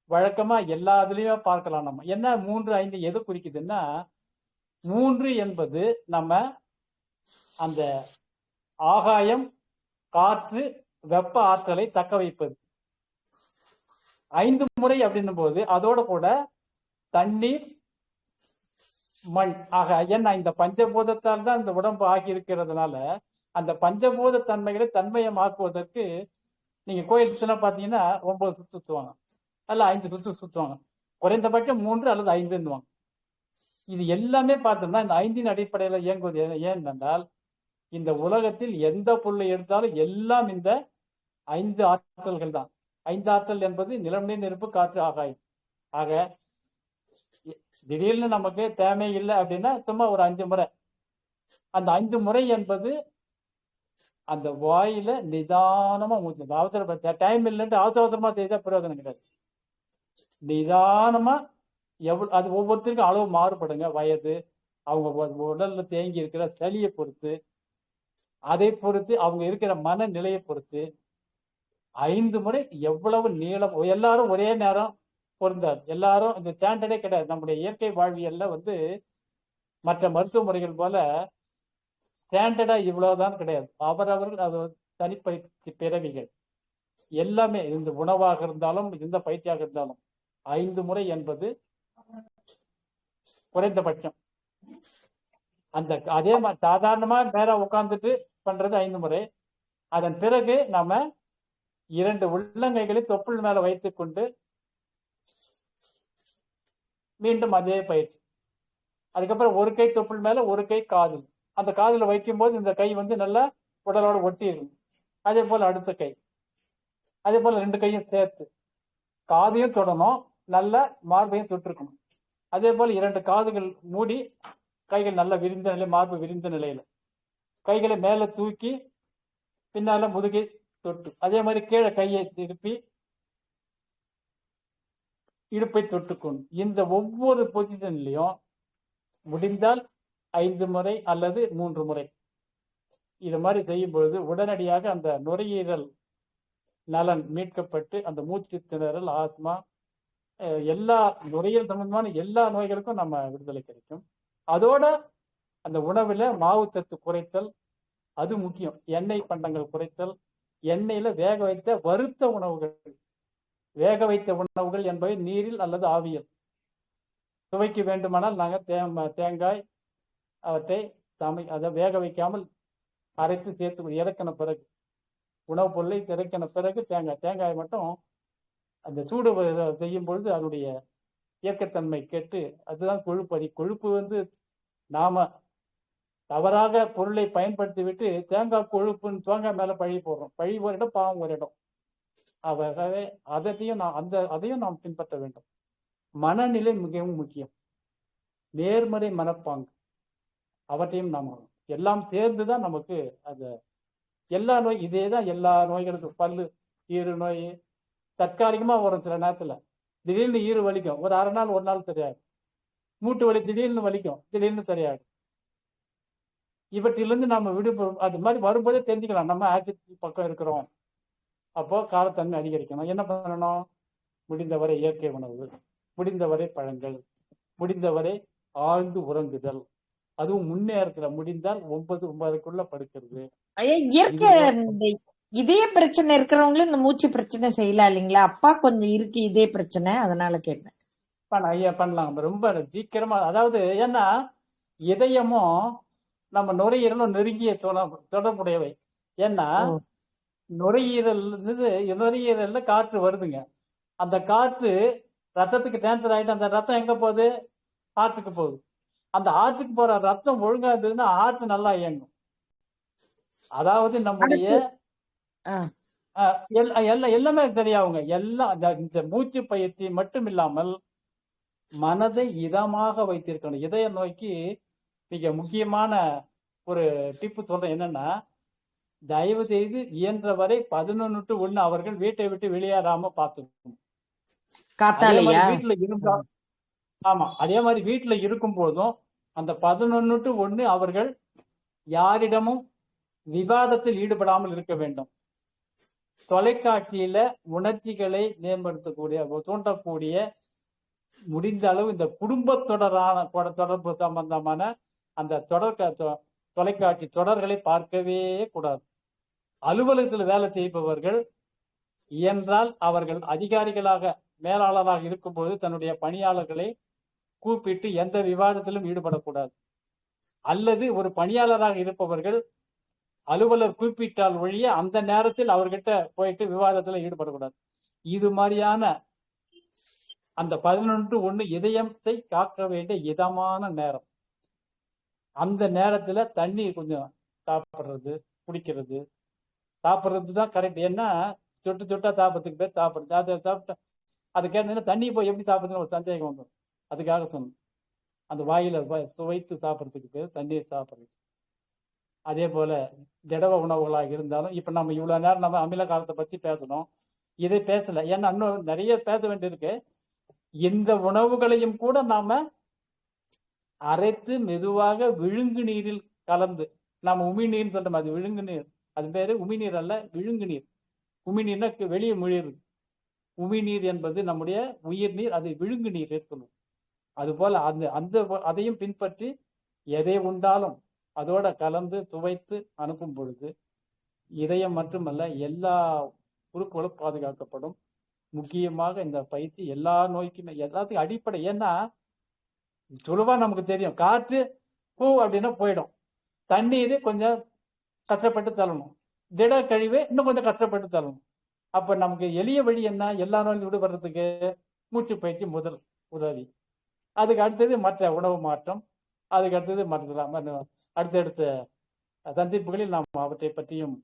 வழக்கமா எல்லா இதுலயுமே பார்க்கலாம். நம்ம என்ன 3, 5 எது குறிக்குதுன்னா 3 என்பது நம்ம அந்த ஆகாயம், காற்று, வெப்ப ஆற்றலை தக்க வைப்பது. 5 முறை அப்படின்னும் போது அதோட கூட தண்ணீர், மண் ஆக ஏன்னா இந்த பஞ்சபூதத்தால் தான் இந்த உடம்பு ஆகி இருக்கிறதுனால அந்த பஞ்சபூத தன்மைகளை தன்மயமாக்குவதற்கு நீங்க கோயில் சுத்தினா பாத்தீங்கன்னா 9 சுத்து சுத்துவாங்க, அல்ல 5 சுத்து சுத்துவாங்க, குறைந்தபட்சம் 3 அல்லது 5ன்னுவாங்க. இது எல்லாமே பார்த்தோம்னா இந்த 5 அடிப்படையில இயங்குவது ஏனென்றால் இந்த உலகத்தில் எந்த பொருளை எடுத்தாலும் எல்லாம் இந்த 5 ஆற்றல்கள் தான். 5 ஆற்றல் என்பது நிலம்நீர் நெருப்பு காற்று ஆகாயம். ஆக திடீர்னு நமக்கு தேவை இல்லை அப்படின்னா சும்மா ஒரு 5 முறை, அந்த 5 முறை என்பது அந்த வாயில நிதானமா மூச்சு. அவசர டைம் இல்லைன்ட்டு அவசரமா செய்தா பிரயோஜனம் கிடையாது. நிதானமா அது ஒவ்வொருத்தருக்கும் அளவு மாறுபடுங்க. வயது, அவங்க உடல்ல தேங்கி இருக்கிற சளியை பொறுத்து, அதை பொறுத்து, அவங்க இருக்கிற மனநிலையை பொறுத்து 5 முறை எவ்வளவு நீளம். எல்லாரும் ஒரே நேரம் பொருந்தாது. எல்லாரும் இந்த ஸ்டாண்டர்டே கிடையாது. நம்முடைய இயற்கை வாழ்வியல்ல மற்ற மருத்துவ முறைகள் போல ஸ்டாண்டர்டா இவ்வளவுதான் கிடையாது. அவரவர்கள் அது தனிப்பயிற்சி பிறவிகள் எல்லாமே, இந்த உணவாக இருந்தாலும் இந்த பயிற்சியாக இருந்தாலும் 5 முறை என்பது குறைந்தபட்சம். அதே மாதிரி சாதாரணமா நேரா உட்கார்ந்துட்டு பண்றது 5 முறை. அதன் பிறகு நாம 2 உள்ளங்கைகளை தொப்புள் மேல வைத்துக் கொண்டு மீண்டும் அதே பயிற்சி. அதுக்கப்புறம் ஒரு கை தொப்புள் மேல, ஒரு கை காதில். அந்த காதில் வைக்கும் போது இந்த கை நல்லா உடலோட ஒட்டி இருக்கும். அதே போல அடுத்த கை, அதே போல 2 கையும் சேர்த்து காதையும் தொடணும், நல்ல மார்பையும் தொட்டிருக்கணும். அதே போல 2 காதுகள் மூடி, கைகள் நல்லா விரிந்த நிலை, மார்பு விரிந்த நிலையில, கைகளை மேல தூக்கி பின்னால முதுகை தொட்டு, அதே மாதிரி கீழே கையை திருப்பி இடுப்பை தொட்டுக்கொண்டு இந்த ஒவ்வொரு பொசிஷன்லையும் முடிந்தால் 5 முறை அல்லது 3 முறை. இது மாதிரி செய்யும் பொழுது உடனடியாக அந்த நுரையீரல் நலன் மீட்கப்பட்டு அந்த மூச்சு திணறல், ஆஸ்மா, எல்லா நுரையீரல் சம்பந்தமான எல்லா நோய்களுக்கும் நம்ம விடுதலை கிடைக்கும். அதோட அந்த உணவுல மாவுச்சத்து குறைத்தல், அது முக்கியம். எண்ணெய் பண்டங்கள் குறைத்தல், எண்ணெயில வேக வைத்த வறுத்த உணவுகள், வேக வைத்த உணவுகள் என்பவை நீரில் அல்லது ஆவியல். சுவைக்கு வேண்டுமானால் நாங்கள் தேங்காய் அவற்றை அதை வேக வைக்காமல் அரைத்து சேர்த்து இறக்கின பிறகு, உணவுப் பொருளை இறக்கின பிறகு தேங்காய் மட்டும் அந்த சூடு செய்யும் பொழுது அதனுடைய இயக்கத்தன்மை கெட்டு அதுதான் கொழுப்பு. கொழுப்பு நாம தவறாக பொருளை பயன்படுத்தி விட்டு தேங்காய் கொழுப்புன்னு தேங்காய் மேல பழி போடுறோம். பழி ஒரு இடம், பாவம் ஒரு இடம். ஆகவே அதையும் நாம் பின்பற்ற வேண்டும். மனநிலை மிகவும் முக்கியம். நேர்மறை மனப்பாங்கு, அவற்றையும் நாம் எல்லாம் சேர்ந்துதான் நமக்கு அந்த எல்லா நோய். இதேதான் எல்லா நோய்களுக்கும். பல்லு ஈறு நோய் தற்காலிகமா வரும். சில நேரத்துல திடீர்னு ஈறு வலிக்கும், ஒரு அரை நாள் ஒரு நாள் சரியாகும். மூட்டு வலி திடீர்னு வலிக்கும், திடீர்னு சரியாகும். இவற்றிலிருந்து நம்ம விடுபடும். அது மாதிரி வரும்போதே தெரிஞ்சுக்கலாம் நம்ம ஆசிட் பக்கம் இருக்கிறோம். அப்போ காரத்தன்மை அதிகரிக்கணும். என்ன பண்ணணும்? முடிந்தவரை இயற்கை உணவு, முடிந்தவரை பழங்கள், முடிந்தவரை ஆழ்ந்து உறங்குதல், அதுவும் முன்னேறத்துல முடிந்தால் 9:30க்குள்ள படுக்கிறது. இயற்கை இதே பிரச்சனை இருக்கிறவங்களும் இந்த மூச்சு பிரச்சனை செய்யலாம் இல்லைங்களா? அப்பா கொஞ்சம் இருக்கு இதே பிரச்சனை, அதனால கேட்டேன். ஐயா பண்ணலாம் ரொம்ப சீக்கிரமா. அதாவது ஏன்னா இதயமும் நம்ம நுரையீரலும் நெருங்கிய தொடர்புடையவை. ஏன்னா நுரையீரல்ல காற்று வருதுங்க. அந்த காற்று ரத்தத்துக்கு டிரான்ஸ்பர் ஆயிட்டு அந்த ரத்தம் எங்க போகுது? ஹார்ட்டுக்கு போகுது. அந்த ஹார்ட்டுக்கு போற ரத்தம் ஒழுங்கா இருந்ததுன்னா ஹார்ட் நல்லா இயங்கும். அதாவது நம்முடைய எல்லாமே சரியாகுங்க. எல்லாம் இந்த மூச்சு பயிற்சி மட்டும் இல்லாமல் மனதை இதமாக வைத்திருக்கணும். இதய நோய்க்கு மிக முக்கியமான ஒரு டிப்பு சொல்றேன். என்னன்னா, தயவு செய்து இயன்றவரை 11 to 1 அவர்கள் வீட்டை விட்டு வெளியேறாம பார்த்துக்கணும். வீட்டுல இருந்தா ஆமா, அதே மாதிரி வீட்டுல இருக்கும் போதும் அந்த 11 to 1 அவர்கள் யாரிடமும் விவாதத்தில் ஈடுபடாமல் இருக்க வேண்டும். தொலைக்காட்சியில உணர்ச்சிகளை மேம்படுத்தக்கூடிய, தூண்டக்கூடிய, முடிந்த அளவு இந்த தொடர்பு சம்பந்தமான அந்த தொலைக்காட்சி தொடர்களை பார்க்கவே கூடாது. அலுவலகத்தில் வேலை செய்பவர்கள் இயன்றால் அவர்கள் அதிகாரிகளாக, மேலாளராக இருக்கும்போது தன்னுடைய பணியாளர்களை கூப்பிட்டு எந்த விவாதத்திலும் ஈடுபடக்கூடாது. அல்லது ஒரு பணியாளராக இருப்பவர்கள் அலுவலர் குறிப்பிட்டால் ஒழிய அந்த நேரத்தில் அவர்கிட்ட போயிட்டு விவாதத்துல ஈடுபடக்கூடாது. இது மாதிரியான அந்த 11 to 1 இதயத்தை காக்க வேண்டிய இதமான நேரம். அந்த நேரத்துல தண்ணி கொஞ்சம் சாப்பிட்றது, குடிக்கிறது, சாப்பிட்றது தான் கரெக்ட். ஏன்னா சொட்டா சாப்பிட்றதுக்கு பேர் சாப்பிடுறது. அதை சாப்பிட்டா அது கேட்டீங்கன்னா தண்ணி போய் எப்படி சாப்பிடுறதுன்னு ஒரு சந்தேகம் வந்துடும். அதுக்காக சொன்னோம், அந்த வாயில சுவைத்து சாப்பிட்றதுக்கு பேர் தண்ணீர் சாப்பிட்றது. அதே போல திடவ உணவுகளாக இருந்தாலும், இப்ப நம்ம இவ்வளவு நேரம் நம்ம அமில காலத்தை பத்தி பேசணும், இதை பேசல. ஏன்னா இன்னும் நிறைய பேச வேண்டியிருக்கு. இந்த உணவுகளையும் கூட நாம அரைத்து மெதுவாக விழுங்கு நீரில் கலந்து, நாம உமிழ்நீர்னு சொல்றோம், அது விழுங்கு நீர். அது பேரு உமிழ்நீர் அல்ல, விழுங்கு நீர். உமிழ்நீர்னா வெளியே முழியுது. உமிழ்நீர் என்பது நம்முடைய உயிர் நீர், அது விழுங்கு நீர் இருக்கணும். அது போல அதையும் பின்பற்றி எதை உண்டாலும் அதோட கலந்து துவைத்து அனுப்பும் பொழுது இதயம் மட்டுமல்ல எல்லா உறுப்புகளும் பாதுகாக்கப்படும். முக்கியமாக இந்த பயிற்சி எல்லா நோய்க்குமே எல்லாத்துக்கும் அடிப்படை. ஏன்னா சுலபா நமக்கு தெரியும், காற்று பூ அப்படின்னா போயிடும், தண்ணீர் கொஞ்சம் கஷ்டப்பட்டு தள்ளணும், திட கழிவு இன்னும் கொஞ்சம் கஷ்டப்பட்டு தள்ளணும். அப்ப நமக்கு எளிய வழி என்ன? எல்லா நோயும் விடுபடுறதுக்கு மூச்சு பயிற்சி முதல் உதவி. அதுக்கு அடுத்தது மற்ற உணவு மாற்றம், அதுக்கு அடுத்தது மற்ற அடுத்தடுத்த சந்திப்புகளில் நாம் அவற்றை பற்றியும்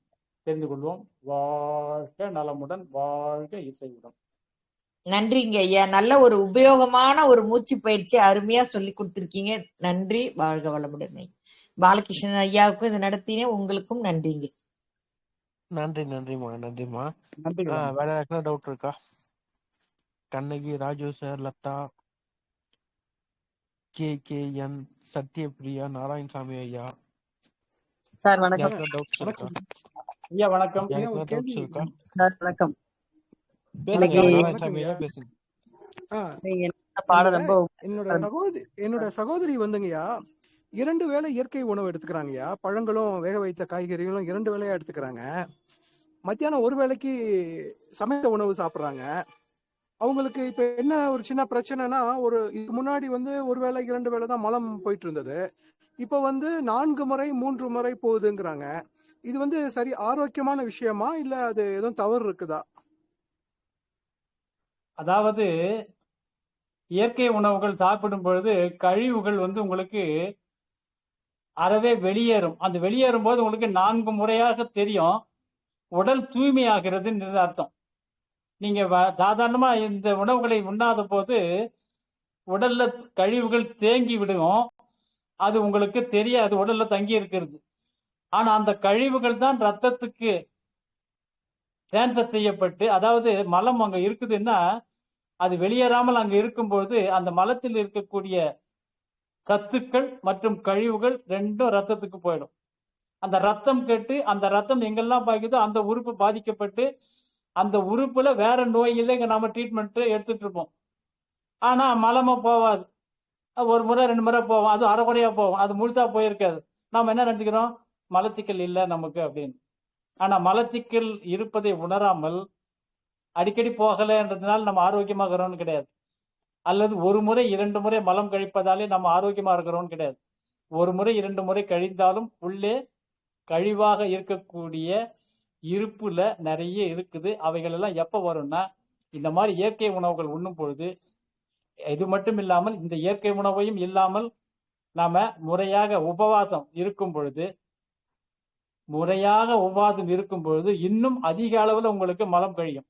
தெரிந்து கொள்வோம். வாழ்க நலமுடன், வாழ்க இசையுடன். நன்றிங்க ஐயா. நல்ல ஒரு உபயோகமான ஒரு மூச்சு பயிற்சி அருமையா சொல்லி கொடுத்துருக்கீங்க. நன்றி. வாழ்க வளமுடன். பாலகிருஷ்ணன் ஐயாவுக்கும் இதை நடத்தினேன், உங்களுக்கும் நன்றிங்க. நன்றிம்மா. வேற யாருக்குன்னா டவுட் இருக்கா? கண்ணகி, ராஜு சார், லதா, KKN சத்யபிரியா நாராயணசாமி ஐயா. சார் வணக்கம். யாருக்கா டவுட்ஸ் இருக்கா? வணக்கம் ஐயா வணக்கம். ஐயா, யாருக்கா ஒரு கேள்வி. டவுட்ஸ் இருக்கா? சார் வணக்கம். பேசுங்க இன்னைக்கு நாராயணசாமி ஐயா, பேசுங்க. ஆ, நீங்க என்ன பாடம் இந்த ரொம்ப என்னோட சகோதரி வந்துங்கய்யா 2 வேளை இயற்கை உணவு எடுத்துக்கிறாங்கய்யா. பழங்களும் வேக வைத்த காய்கறிகளும் 2 வேளையா எடுத்துக்கிறாங்க. மத்தியானம் ஒரு வேளைக்கு சமைத்த உணவு சாப்பிடுறாங்க. அவங்களுக்கு இப்ப என்ன ஒரு சின்ன பிரச்சனைனா, இதுக்கு முன்னாடி ஒரு வேளை 2 வேளை தான் மலம் போயிட்டு இருந்தது. இப்ப 4 முறை 3 முறை போகுதுங்கிறாங்க. இது சரி ஆரோக்கியமான விஷயமா, இல்ல அது எதுவும் தவறு இருக்குதா? அதாவது இயற்கை உணவுகள் சாப்பிடும் பொழுது கழிவுகள் உங்களுக்கு அறவே வெளியேறும். அந்த வெளியேறும் போது உங்களுக்கு 4 முறையாக தெரியும். உடல் தூய்மையாகிறதுன்றது அர்த்தம். நீங்க சாதாரணமா இந்த உணவுகளை உண்ணாத போது உடல்ல கழிவுகள் தேங்கி விடும். அது உங்களுக்கு தெரியாது, உடல்ல தங்கி இருக்கிறது. ஆனா அந்த கழிவுகள் தான் ரத்தத்துக்கு டிரான்ஸ்ஃபர் செய்யப்பட்டு, அதாவது மலம் அங்க இருக்குதுன்னா அது வெளியேறாமல் அங்க இருக்கும்போது அந்த மலத்தில் இருக்கக்கூடிய சத்துக்கள் மற்றும் கழிவுகள் ரெண்டும் ரத்தத்துக்கு போயிடும். அந்த ரத்தம் கெட்டு அந்த ரத்தம் எங்கெல்லாம் பாய்க்குதோ அந்த உறுப்பு பாதிக்கப்பட்டு அந்த உறுப்புல வேற நோயில இங்க நாம ட்ரீட்மெண்ட் எடுத்துட்டு இருப்போம். ஆனா மலமா போவாது. ஒரு முறை 2 முறை போவோம், அது அரைக்குறையா போவோம், அது முழுசா போயிருக்காது. நாம என்ன நினைச்சுக்கிறோம், மலச்சிக்கல் இல்லை நமக்கு அப்படின்னு. ஆனா மலச்சிக்கல் இருப்பதை உணராமல் அடிக்கடி போகலைன்றதுனால நம்ம ஆரோக்கியமா இருக்கிறோம்னு கிடையாது. அல்லது ஒரு முறை 2 முறை மலம் கழிப்பதாலே நம்ம ஆரோக்கியமா இருக்கிறோம்னு கிடையாது. ஒரு முறை 2 முறை கழிந்தாலும் உள்ளே கழிவாக இருக்கக்கூடிய இருப்புல நிறைய இருக்குது. அவைகள் எல்லாம் எப்ப வரும்னா, இந்த மாதிரி இயற்கை உணவுகள் உண்ணும் பொழுது. இது மட்டும் இல்லாமல் இந்த இயற்கை உணவையும் இல்லாமல் நாம முறையாக உபவாசம் இருக்கும் பொழுது இன்னும் அதிக அளவுல உங்களுக்கு மலம் கழியும்.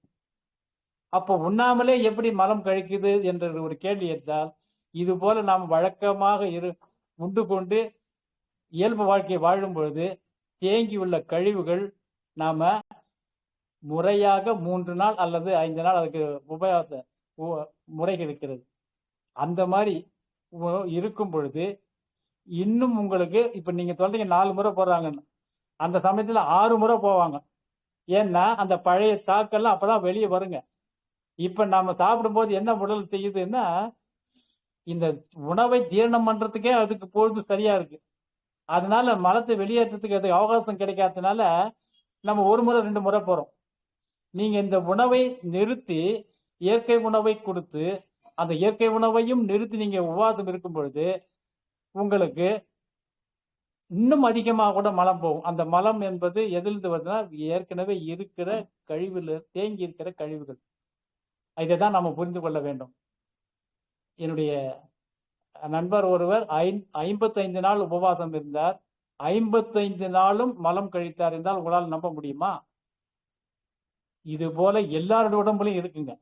அப்போ உண்ணாமலே எப்படி மலம் கழிக்குது என்ற ஒரு கேள்வி எடுத்தால், இது போல நாம் வழக்கமாக உண்டு கொண்டு இயல்பு வாழ்க்கையை வாழும் பொழுது தேங்கியுள்ள கழிவுகள் நாம முறையாக 3 நாள் அல்லது 5 நாள் அதுக்கு உபவாச முறைகள் இருக்கிறது. அந்த மாதிரி இருக்கும் பொழுது இன்னும் உங்களுக்கு இப்ப நீங்க சொல்றீங்க 4 முறை போடுறாங்கன்னு, அந்த சமயத்துல 6 முறை போவாங்க. ஏன்னா அந்த பழைய சாக்கெல்லாம் அப்பதான் வெளியே வருங்க. இப்ப நாம சாப்பிடும்போது என்ன உடல் செய்யுதுன்னா, இந்த உணவை ஜீரணம் பண்றதுக்கே அதுக்கு பொழுது சரியா இருக்கு. அதனால மலத்தை வெளியேற்றத்துக்கு அதுக்கு அவகாசம் கிடைக்காததுனால நம்ம 1 முறை 2 முறை போறோம். நீங்க இந்த உணவை நிறுத்தி இயற்கை உணவை கொடுத்து அந்த இயற்கை உணவையும் நிறுத்தி நீங்க உபவாசம் இருக்கும் பொழுது உங்களுக்கு இன்னும் அதிகமாக கூட மலம் போகும். அந்த மலம் என்பது எதிலிருந்து வருதுன்னா, ஏற்கனவே இருக்கிற கழிவுல தேங்கி இருக்கிற கழிவுகள். இதை தான் நம்ம புரிந்து கொள்ள வேண்டும். என்னுடைய நண்பர் ஒருவர் 55 நாள் உபவாசம் இருந்தார். 55 நாளும் மலம் கழித்தார் என்றால் உங்களால் நம்ப முடியுமா? இது போல எல்லாருடைய உடம்புலையும் இருக்குங்க.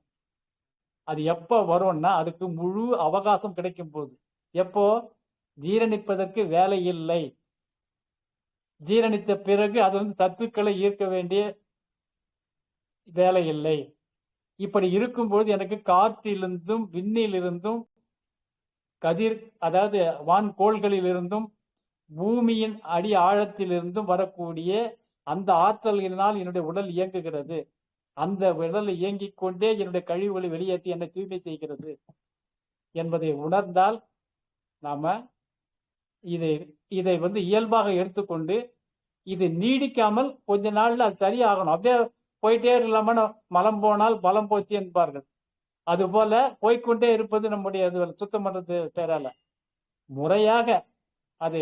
அது எப்ப வரும்னா, அதுக்கு முழு அவகாசம் கிடைக்கும் போது. எப்போ? ஜீரணிப்பதற்கு வேலை இல்லை, ஜீரணித்த பிறகு அது சத்துக்களை ஈர்க்க வேண்டிய வேலை இல்லை. இப்படி இருக்கும்போது எனக்கு காற்றிலிருந்தும் விண்ணிலிருந்தும் கதிர், அதாவது வான்கோள்களில் இருந்தும் பூமியின் அடி ஆழத்திலிருந்தும் வரக்கூடிய அந்த ஆற்றல்களினால் என்னுடைய உடல் இயங்குகிறது. அந்த உடல் இயங்கிக் கொண்டே என்னுடைய கழிவுகளை வெளியேற்றி என்னை தூய்மை செய்கிறது என்பதை உணர்ந்தால் நாம இதை இயல்பாக எடுத்துக்கொண்டு இது நீடிக்காமல் கொஞ்ச நாள்ல அது சரியாகணும். அப்படியே போயிட்டே இருக்கலாம மலம் போனால் பலம் போச்சு என்பார்கள். அது போல போய்கொண்டே இருப்பது நம்முடைய சுத்தம் பண்றது பேரால. முறையாக அது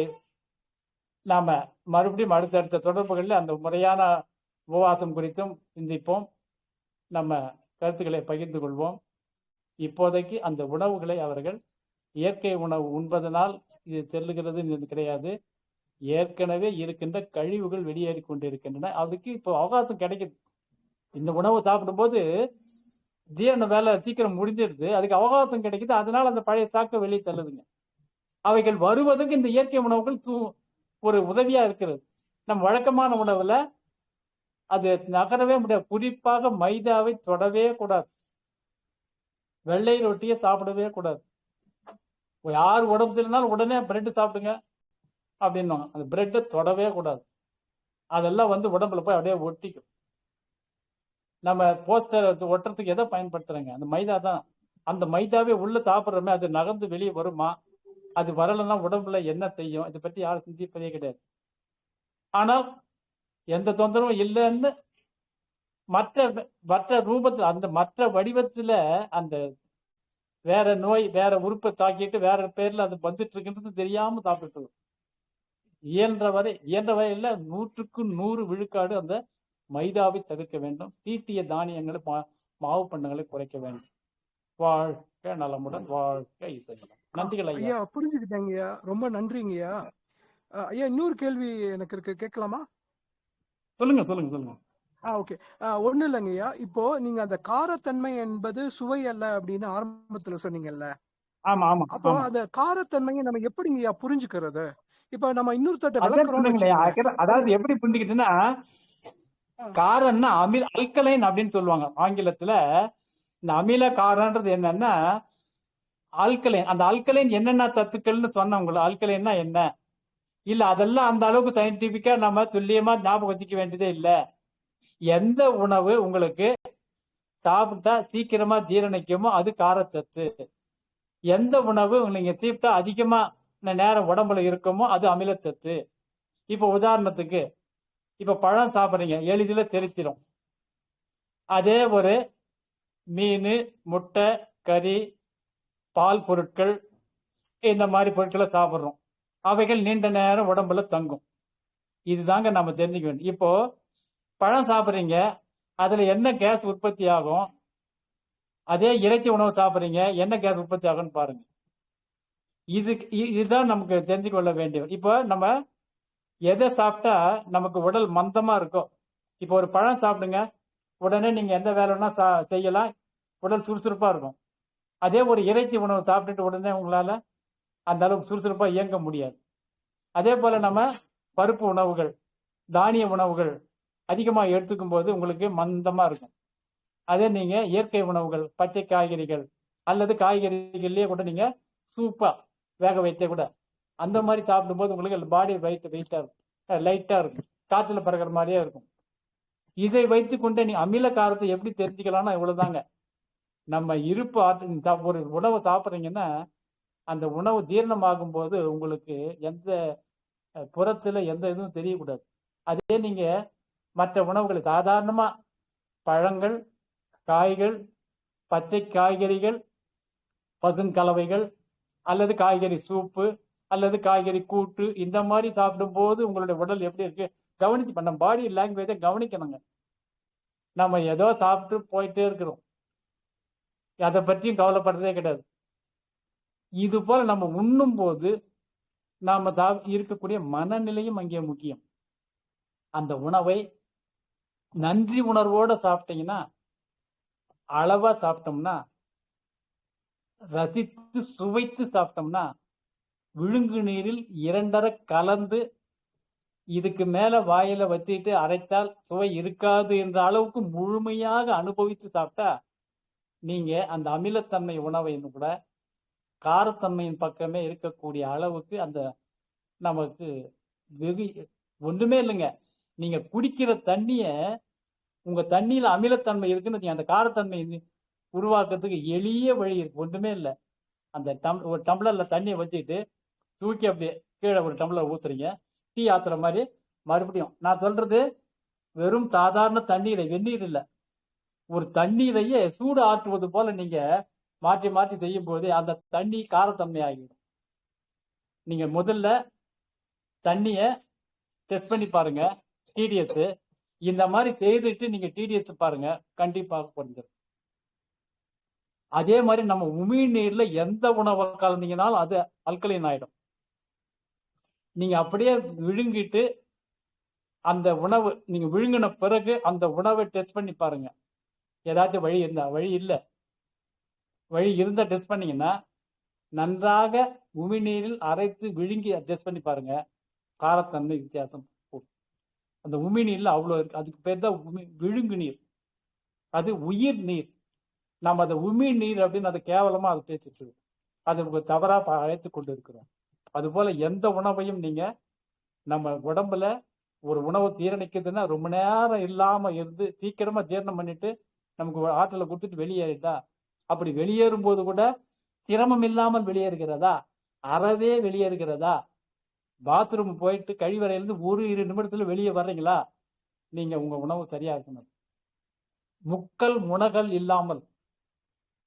நாம மறுபடியும் அடுத்தடுத்த தொடர்புகளில் அந்த முறையான உபவாசம் குறித்தும் சிந்திப்போம். நம்ம கருத்துக்களை பகிர்ந்து கொள்வோம். இப்போதைக்கு அந்த உணவுகளை அவர்கள் இயற்கை உணவு உண்பதனால் இது செல்லுகிறது கிடையாது. ஏற்கனவே இருக்கின்ற கழிவுகள் வெளியேறி கொண்டிருக்கின்றன. அதுக்கு இப்போ அவகாசம் கிடைக்குது. இந்த உணவு சாப்பிடும்போது ஜீரண வேலை சீக்கிரம் முடிஞ்சிருது, அதுக்கு அவகாசம் கிடைக்குது. அதனால அந்த பழைய சாக்க வெளியே தள்ளுதுங்க. அவைகள் வருவதற்கு இந்த இயற்கை உணவுகள் ஒரு உதவியா இருக்கிறது. நம் வழக்கமான உணவுல அது நகரவே முடியாது. குறிப்பாக மைதாவை தொடவே கூடாது, வெள்ளை ரொட்டியை சாப்பிடவே கூடாது. யார் உடம்பு சரியில்லைனாலும் உடனே பிரெட் சாப்பிடுங்க அப்படின்னுவாங்க. அந்த பிரெட்டை தொடவே கூடாது. அதெல்லாம் வந்து உடம்புல போய் அப்படியே ஒட்டிக்கும். நம்ம போஸ்டர் ஒட்டுறதுக்கு எதை பயன்படுத்துறோங்க? அந்த மைதா தான். அந்த மைதாவே உள்ள சாப்பிட்றோமே, அது நகர்ந்து வெளியே வருமா? அது வரலைன்னா உடம்புல என்ன செய்யும்? இதை பற்றி யாரும் சிந்திப்பதே கிடையாது. ஆனால் எந்த தொந்தரவும் இல்லைன்னு மற்ற மற்ற ரூபத்தில், அந்த மற்ற வடிவத்துல அந்த வேற நோய் வேற உறுப்பை தாக்கிட்டு வேற பேர்ல அது வந்துட்டு இருக்குன்றது தெரியாம சாப்பிட்டு இயன்ற வரையில 100க்கு 100 விழுக்காடு அந்த மைதாவை தவிர்க்க வேண்டும். தீட்டிய தானியங்களை மாவு பண்ணங்களை குறைக்க வேண்டும். வாழ்க்கை நலமுடன், வாழ்க்கை இசைநலம். நன்றிகள் ஐயா. ஐயா புரிஞ்சுக்கிட்டேங்கய்யா, ரொம்ப நன்றிங்கய்யா. ஐயா இன்னொரு கேள்வி எனக்கு இருக்கு, கேட்கலாமா? சொல்லுங்க சொல்லுங்க சொல்லுங்க. ஓகே. ஒண்ணும் இல்லைங்கய்யா, இப்போ நீங்க அந்த காரத்தன்மை என்பது சுவை அல்ல அப்படின்னு ஆரம்பத்துல சொன்னீங்கல்ல. ஆமா ஆமா அப்போ ஆமா. அந்த காரத்தன்மையை நம்ம எப்படிங்கய்யா புரிஞ்சுக்கிறது? இப்ப நம்ம இன்னொருத்தட்ட அதான் விளக்குறோம்னு சொன்னீங்களே, வச்சுக்கோங்க. அதாவது எப்படி புரிஞ்சுக்கிட்டுன்னா, காரம்னா அல்கலைன் அப்படின்னு சொல்லுவாங்க ஆங்கிலத்துல. இந்த அமில காரன்றது என்னன்னா ஆல்கலைன். அந்த ஆல்கலைன் என்னென்ன சத்துக்கள்னு சொன்னவங்கள, ஆல்கலைன்னா என்ன இல்ல, அதெல்லாம் அந்த அளவுக்கு சயின்டிபிக்கா நம்ம துல்லியமா ஞாபகம் வச்சுக்க வேண்டியதே இல்லை. எந்த உணவு உங்களுக்கு சாப்பிட்டா சீக்கிரமா ஜீரணிக்குமோ அது காரச்சத்து. எந்த உணவு நீங்க சாப்பிட்டா அதிகமா நேரம் உடம்புல இருக்குமோ அது அமிலச்சத்து. இப்ப உதாரணத்துக்கு, இப்ப பழம் சாப்பிட்றீங்க, எளிதில் செரிச்சிடும். அதே ஒரு மீன், முட்டை, கறி, பால் பொருட்கள், இந்த மாதிரி பொருட்களை சாப்பிட்றோம். அவைகள் நீண்ட நேரம் உடம்புல தங்கும். இதுதாங்க நம்ம தெரிஞ்சுக்க வேண்டும். இப்போ பழம் சாப்பிட்றீங்க, அதுல என்ன கேஸ் உற்பத்தி ஆகும்? அதே இறைச்சி உணவு சாப்பிட்றீங்க, என்ன கேஸ் உற்பத்தி ஆகும்னு பாருங்க. இதுதான் நமக்கு தெரிஞ்சு கொள்ள வேண்டியது. இப்போ நம்ம எதை சாப்பிட்டா நமக்கு உடல் மந்தமா இருக்கும்? இப்போ ஒரு பழம் சாப்பிடுங்க, உடனே நீங்க எந்த வேலைன்னா செய்யலாம், உடல் சுறுசுறுப்பா இருக்கும். அதே ஒரு இறைச்சி உணவு சாப்பிட்டுட்டு உடனே உங்களால அந்த அளவுக்கு சுறுசுறுப்பா இயங்க முடியாது. அதே போல நம்ம பருப்பு உணவுகள், தானிய உணவுகள் அதிகமாக எடுத்துக்கும் போது உங்களுக்கு மந்தமா இருக்கும். அதே நீங்க இயற்கை உணவுகள், பச்சை காய்கறிகள் அல்லது காய்கறிகள்லயே கூட நீங்க சூப்பா வேக வைத்தே கூட அந்த மாதிரி சாப்பிடும்போது உங்களுக்கு பாடி வெயிட்டா இருக்கும், லைட்டா இருக்கும், காற்றுல பறக்கிற மாதிரியே இருக்கும். இதை வைத்து கொண்டே நீ அமில காரத்தை எப்படி தெரிஞ்சுக்கலாம்னா இவ்வளவுதாங்க. நம்ம இருப்பு ஆற்றல். ஒரு உணவை சாப்பிட்றீங்கன்னா அந்த உணவு ஜீரணமாகும் போது உங்களுக்கு எந்த புறத்துல எந்த இதுவும் தெரியக்கூடாது. அதே நீங்க மற்ற உணவுகளை சாதாரணமா பழங்கள், காய்கள், பச்சை காய்கறிகள், பசுங்கலவைகள் அல்லது காய்கறி சூப்பு அல்லது காய்கறி கூட்டு இந்த மாதிரி சாப்பிடும் போது உங்களுடைய உடல் எப்படி இருக்கு கவனிச்சு, நம்ம பாடி லாங்குவேஜை கவனிக்கணுங்க. நம்ம ஏதோ சாப்பிட்டு போயிட்டே இருக்கிறோம், அதை பற்றியும் கவலைப்படுறதே கிடையாது. இது போல நம்ம உண்ணும் போது நாம இருக்கக்கூடிய மனநிலையும் அங்கே முக்கியம். அந்த உணவை நன்றி உணர்வோட சாப்பிட்டீங்கன்னா, அளவா சாப்பிட்டோம்னா, ரசித்து சுவைத்து சாப்பிட்டோம்னா, விழுங்கு நீரில் 2 கலந்து இதுக்கு மேல வாயில வச்சுட்டு அரைத்தால் சுவை இருக்காது என்ற அளவுக்கு முழுமையாக அனுபவித்து சாப்பிட்டா நீங்க அந்த அமிலத்தன்மை உணவை கூட காரத்தன்மையின் பக்கமே இருக்கக்கூடிய அளவுக்கு அந்த நமக்கு வெகு ஒன்றுமே இல்லைங்க. நீங்க குடிக்கிற தண்ணிய, உங்க தண்ணியில அமிலத்தன்மை இருக்குன்னு நீங்க அந்த காரத்தன்மை உருவாக்குறதுக்கு எளிய வழி இருக்கு, ஒன்றுமே இல்லை. அந்த ஒரு டம்ளர்ல தண்ணியை வச்சுட்டு தூக்கி அப்படியே கீழே ஒரு டம்ளர் ஊத்துறீங்க, டீ ஆத்துற மாதிரி. மறுபடியும் நான் சொல்றது வெறும் சாதாரண தண்ணீரை, வெந்நீர் இல்லை, ஒரு தண்ணீரையே சூடு ஆற்றுவது போல நீங்க மாற்றி மாற்றி செய்யும் போது அந்த தண்ணி காரத்தன்மை ஆகிடும். நீங்க முதல்ல தண்ணிய டெஸ்ட் பண்ணி பாருங்க, டிடிஎஸ். இந்த மாதிரி செய்துட்டு நீங்க டிடிஎஸ் பாருங்க, கண்டிப்பாக குறைஞ்சிடும். அதே மாதிரி நம்ம உமிழ்நீர்ல எந்த உணவை கலந்தீங்கனாலும் அது அல்கலைன் ஆயிடும். நீங்க அப்படியே விழுங்கிட்டு அந்த உணவு நீங்க விழுங்கின பிறகு அந்த உணவை டெஸ்ட் பண்ணி பாருங்க, ஏதாச்சும் வழி இருந்தா. வழி இருந்தா டெஸ்ட் பண்ணீங்கன்னா நன்றாக உமிழ்நீரில் அரைத்து விழுங்கி டெஸ்ட் பண்ணி பாருங்க, காரத்தன்மை வித்தியாசம். அந்த உமிழ்நீர்ல அவ்வளோ இருக்கு. அதுக்கு பேர் தான் விழுங்கு நீர், அது உயிர் நீர். நம்ம அதை உமிழ் நீர் அப்படின்னு அதை கேவலமா அதை பேசிட்டு இருக்கோம். அது தவறா அழைத்து கொண்டு இருக்கிறோம். அதுபோல எந்த உணவையும் நீங்க நம்ம உடம்புல ஒரு உணவு ஜீரணிக்குதுன்னா ரொம்ப நேரம் இல்லாம இருந்து சீக்கிரமா ஜீரணம் பண்ணிட்டு நமக்கு ஆற்றலை கொடுத்துட்டு வெளியேறிட்டா, அப்படி வெளியேறும் போது கூட சிரமம் இல்லாமல் வெளியேறுகிறதா, அறவே வெளியேறுகிறதா, பாத்ரூம் போயிட்டு கழிவறையிலிருந்து 1-2 நிமிடத்துல வெளியே வர்றீங்களா, நீங்க உங்க உணவு சரியா இருக்கணும். முக்கல் முனகல் இல்லாமல்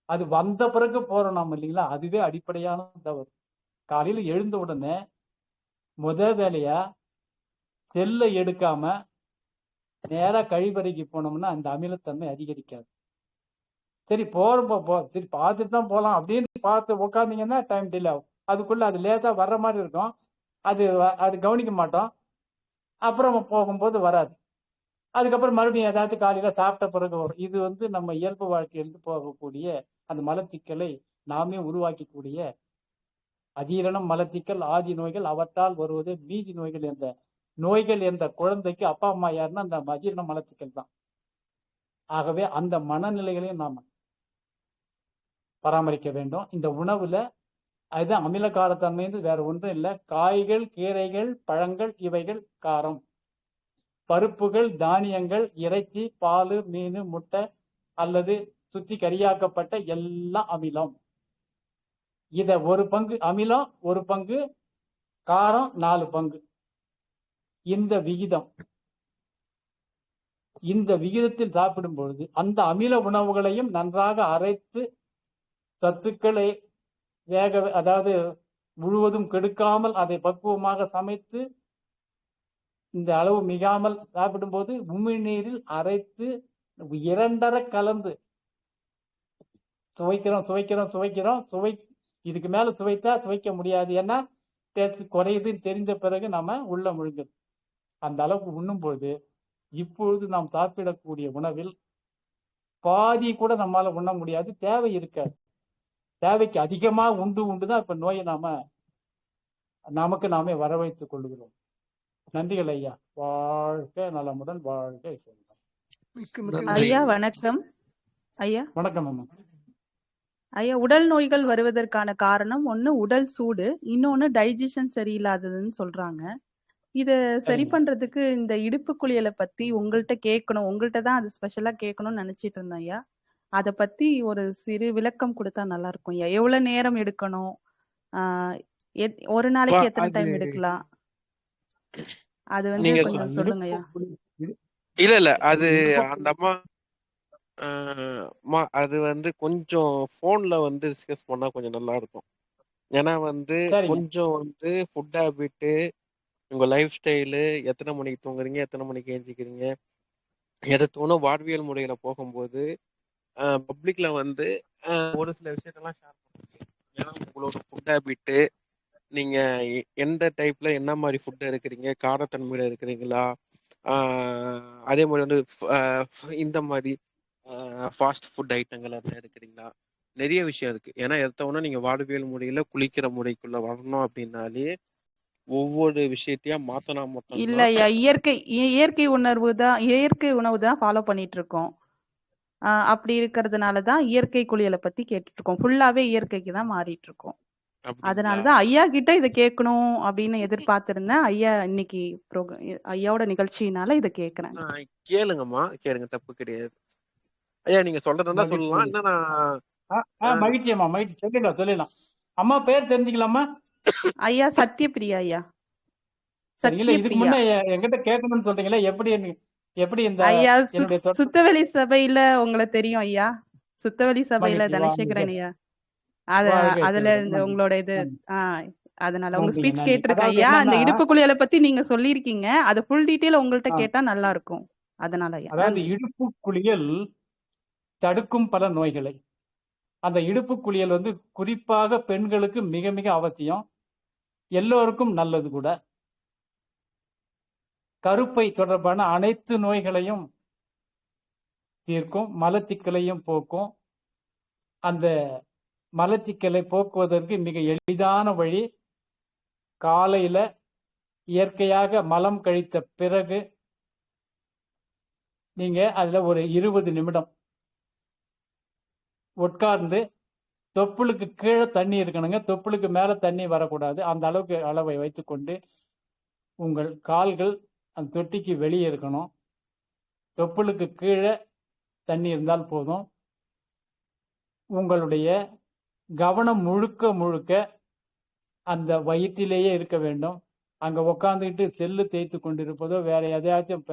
அது வந்த பிறகு போறோம் இல்லைங்களா, அதுவே அடிப்படையான தவறு. காலையில எழுந்த உடனே வேலையா செல்லை எடுக்காம நேரா கழிவறைக்கு போனோம்னா அந்த அமிலத்தன்மை அதிகரிக்காது. சரி போறப்போ சரி பார்த்துட்டு தான் போகலாம் அப்படின்னு பார்த்து உட்காந்தீங்கன்னா டைம் டிலே ஆகும். அதுக்குள்ள அது லேசா வர்ற மாதிரி இருக்கும், அது கவனிக்க மாட்டோம், அப்புறம் போகும்போது வராது. அதுக்கப்புறம் மறுபடியும் ஏதாவது காலையில சாப்பிட்ட பிறகு வரும். இது நம்ம இயல்பு வாழ்க்கையிலிருந்து போகக்கூடிய அந்த மலச்சிக்கலை நாமே உருவாக்கக்கூடிய அஜீரணம், மலச்சிக்கல், ஆதி நோய்கள், அவற்றால் வருவது மீதி நோய்கள். என்ற நோய்கள் என்ற குழந்தைக்கு அப்பா அம்மா யாருன்னா அந்த அஜீரண மலச்சிக்கல் தான். ஆகவே அந்த மனநிலைகளையும் நாம பராமரிக்க வேண்டும். இந்த உணவுல அதுதான் அமில காரத்தன்மை வேற ஒன்றும் இல்லை. காய்கள், கீரைகள், பழங்கள் இவைகள் காரம். பருப்புகள், தானியங்கள், இறைச்சி, பால், மீன், முட்டை அல்லது சுத்தி கரியாக்கப்பட்ட எல்லாம் அமிலம். இத 1 பங்கு அமிலம், 1 பங்கு காரம், 4 பங்கு. இந்த விகிதத்தில் சாப்பிடும் பொழுது அந்த அமில உணவுகளையும் நன்றாக அரைத்து சத்துக்களை அதாவது முழுவதும் கெடுக்காமல் அதை பக்குவமாக சமைத்து இந்த அளவு மிகாமல் சாப்பிடும் போது உமிழ்நீரில் அரைத்து 2 கலந்து சுவைக்கிறோம். இதுக்கு மேல சுவைக்க முடியாது, ஏன்னா டேஸ்ட் குறையுதுன்னு தெரிந்த பிறகு நம்ம உள்ள முழுங்குது. அந்த அளவுக்கு உண்ணும் பொழுது இப்பொழுது நாம் சாப்பிடக்கூடிய உணவில் பாதி கூட நம்மளால உண்ண முடியாது, தேவை இருக்காது. தேவைக்கு அதிகமா உண்டுதான் இப்ப நோயை நமக்கு நாமே வரவைத்துக் கொள்கிறோம். நன்றிகள் ஐயா. வாழ்க நலமுடன், வாழ்க. ஐயா வணக்கம். ஐயா வணக்கம் அம்மா. ஐயா, உடல் நோய்கள் வருவதற்கான காரணம் ஒண்ணு உடல் சூடு, இன்னொன்னு டைஜஷன் சரியில்லாததுன்னு சொல்றாங்க. இத சரி பண்றதுக்கு இந்த இடுப்பு குளியலை பத்தி உங்கள்கிட்ட கேட்கணும், உங்கள்கிட்ட தான் அது ஸ்பெஷலா கேட்கணும்னு நினைச்சிட்டு இருந்தேன் ஐயா. அத பத்தி ஒரு சிறு விளக்கம் கொடுத்தா நல்லா இருக்கும் ஐயா. எவ்வளவு நேரம் எடுக்கணும், ஒரு நாளைக்கு எத்தனை டைம் எடுக்கலாம், அது கொஞ்சம் சொல்லுங்க ஐயா. இல்ல அது அந்த அம்மா அது கொஞ்சம் போன்ல டிஸ்கஸ் பண்ணா கொஞ்சம் நல்லா இருக்கும். ஏன்னா கொஞ்சம் ஃபுட் ஹேபிட்டு, உங்க லைஃப் ஸ்டைலு, எத்தனை மணிக்கு தூங்குறீங்க, எத்தனை மணிக்கு எஞ்சிக்கிறீங்க, எதை தோணும் வாழ்வியல் முறையில போகும்போது பப்ளிக்ல ஒரு சில விஷயத்தெல்லாம் ஷேர் பண்ணுறீங்க. ஏன்னா உங்களோட ஃபுட் ஹேபிட்டு, நீங்க எந்த டைப்ல என்ன மாதிரி ஃபுட் இருக்கிறீங்க, காரத்தன்மையில இருக்கிறீங்களா, அதே மாதிரி இந்த மாதிரி ஃபாஸ்ட் ஃபுட் ஐட்டங்கள் அதெல்லாம் இருக்கிறீங்களா, நிறைய விஷயம் இருக்கு. ஏன்னா எடுத்தவொன்னா நீங்க வாழ்வியல் முறையில குளிக்கிற முறைக்குள்ள வரணும் அப்படின்னாலே ஒவ்வொரு விஷயத்தையா மாத்தனா மட்டும் இல்ல ஐயா, இயற்கை உணவு தான் ஃபாலோ பண்ணிட்டு இருக்கோம். அப்படி இருக்கிறதுனாலதான் இயற்கை குளியலை பத்தி கேட்டுட்டு இருக்கோம். ஃபுல்லாவே இயற்கைக்கு தான் மாறிட்டு இருக்கோம். அதனாலதான் ஐயா கிட்ட இதை கேட்கணும் அப்படின்னு எதிர்பார்த்திருந்தேன். ஐயா இன்னைக்கு ஐயாவோட நிகழ்ச்சியினால இதை கேட்கிறேன். கேளுங்கம்மா, கேளுங்க, தப்பு கிடையாது. ஐயா நீங்க சொல்றதா சொல்லலாம். என்னன்னா மகிழ்ச்சி அம்மா, மகிழ்ச்சி. சொல்லலாம். அம்மா பேர் தெரிஞ்சுக்கலாமா? ஐயா சத்யபிரியா. ஐயா இதுக்கு முன்ன என்கிட்ட கேட்கணும்னு சொல்றீங்களா? எப்படி இந்த ஐயா சுத்தவெளி சபையில உங்களை தெரியும் ஐயா. சுத்தவெளி சபையில தனசேகரன் ஐயா, அதுல உங்களோட இது அதனால உங்க ஸ்பீச் கேட்டிருக்கேன் ஐயா. அந்த இடுப்பு குளியலை பத்தி நீங்க சொல்லிருக்கீங்க, அது ஃபுல் டீடைல் உங்கள்ட்ட கேட்டா நல்லா இருக்கும். அதனால ஐயா. அதாவது இடுப்பு குளியல் தடுக்கும் பல நோய்களை. அந்த இடுப்பு குளியல் குறிப்பாக பெண்களுக்கு மிக மிக அவசியம், எல்லோருக்கும் நல்லது கூட. கருப்பை தொடர்பான அனைத்து நோய்களையும் தீர்க்கும், மலச்சிக்கலையும் போக்கும். அந்த மலச்சிக்கலை போக்குவதற்கு மிக எளிதான வழி, காலையில இயற்கையாக மலம் கழித்த பிறகு நீங்க அதுல ஒரு 20 நிமிடம் உட்கார்ந்து தொப்புளுக்கு கீழே தண்ணி இருக்கணுங்க, தொப்புளுக்கு மேல தண்ணி வரக்கூடாது. அந்த அளவுக்கு அளவை வைத்துக்கொண்டு உங்கள் கால்கள் அந்த தொட்டிக்கு வெளியே இருக்கணும். தொப்புளுக்கு கீழே தண்ணி இருந்தால் போதும். உங்களுடைய கவனம் முழுக்க முழுக்க அந்த வயிற்றிலேயே இருக்க வேண்டும். அங்க உட்காந்துக்கிட்டு செல்லு தேய்த்து கொண்டிருப்பதோ வேற எதையாச்சும்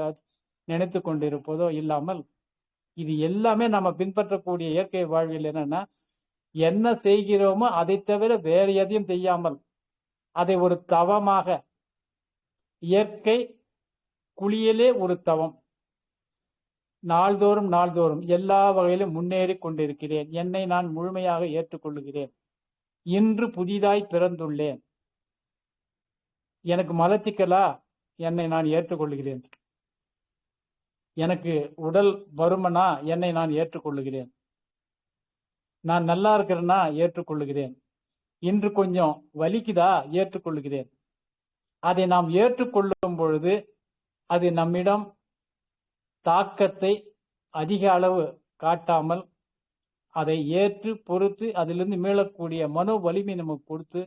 நினைத்து கொண்டிருப்பதோ இல்லாமல், இது எல்லாமே நம்ம பின்பற்றக்கூடிய இயற்கை வாழ்வில் என்னன்னா, என்ன செய்கிறோமோ அதை தவிர வேற எதையும் செய்யாமல் அதை ஒரு தவமாக, இயற்கை குளியலே ஒரு தவம். நாள்தோறும் நாள்தோறும் எல்லா வகையிலும் முன்னேறி கொண்டிருக்கிறேன். என்னை நான் முழுமையாக ஏற்றுக்கொள்ளுகிறேன். இன்று புதிதாய் பிறந்துள்ளேன். எனக்கு மலச்சிக்கலா, என்னை நான் ஏற்றுக்கொள்ளுகிறேன். எனக்கு உடல் பருமனா, என்னை நான் ஏற்றுக்கொள்ளுகிறேன். நான் நல்லா இருக்கிறேன்னா ஏற்றுக்கொள்ளுகிறேன். இன்று கொஞ்சம் வலிக்குதா, ஏற்றுக்கொள்ளுகிறேன். அதை நாம் ஏற்றுக்கொள்ளும் பொழுது அது நம்மிடம் தாக்கத்தை அதிக அளவு காட்டாமல் அதை ஏற்று பொறுத்து அதிலிருந்து மீளக்கூடிய மனோ வலிமை நமக்கு கொடுத்து,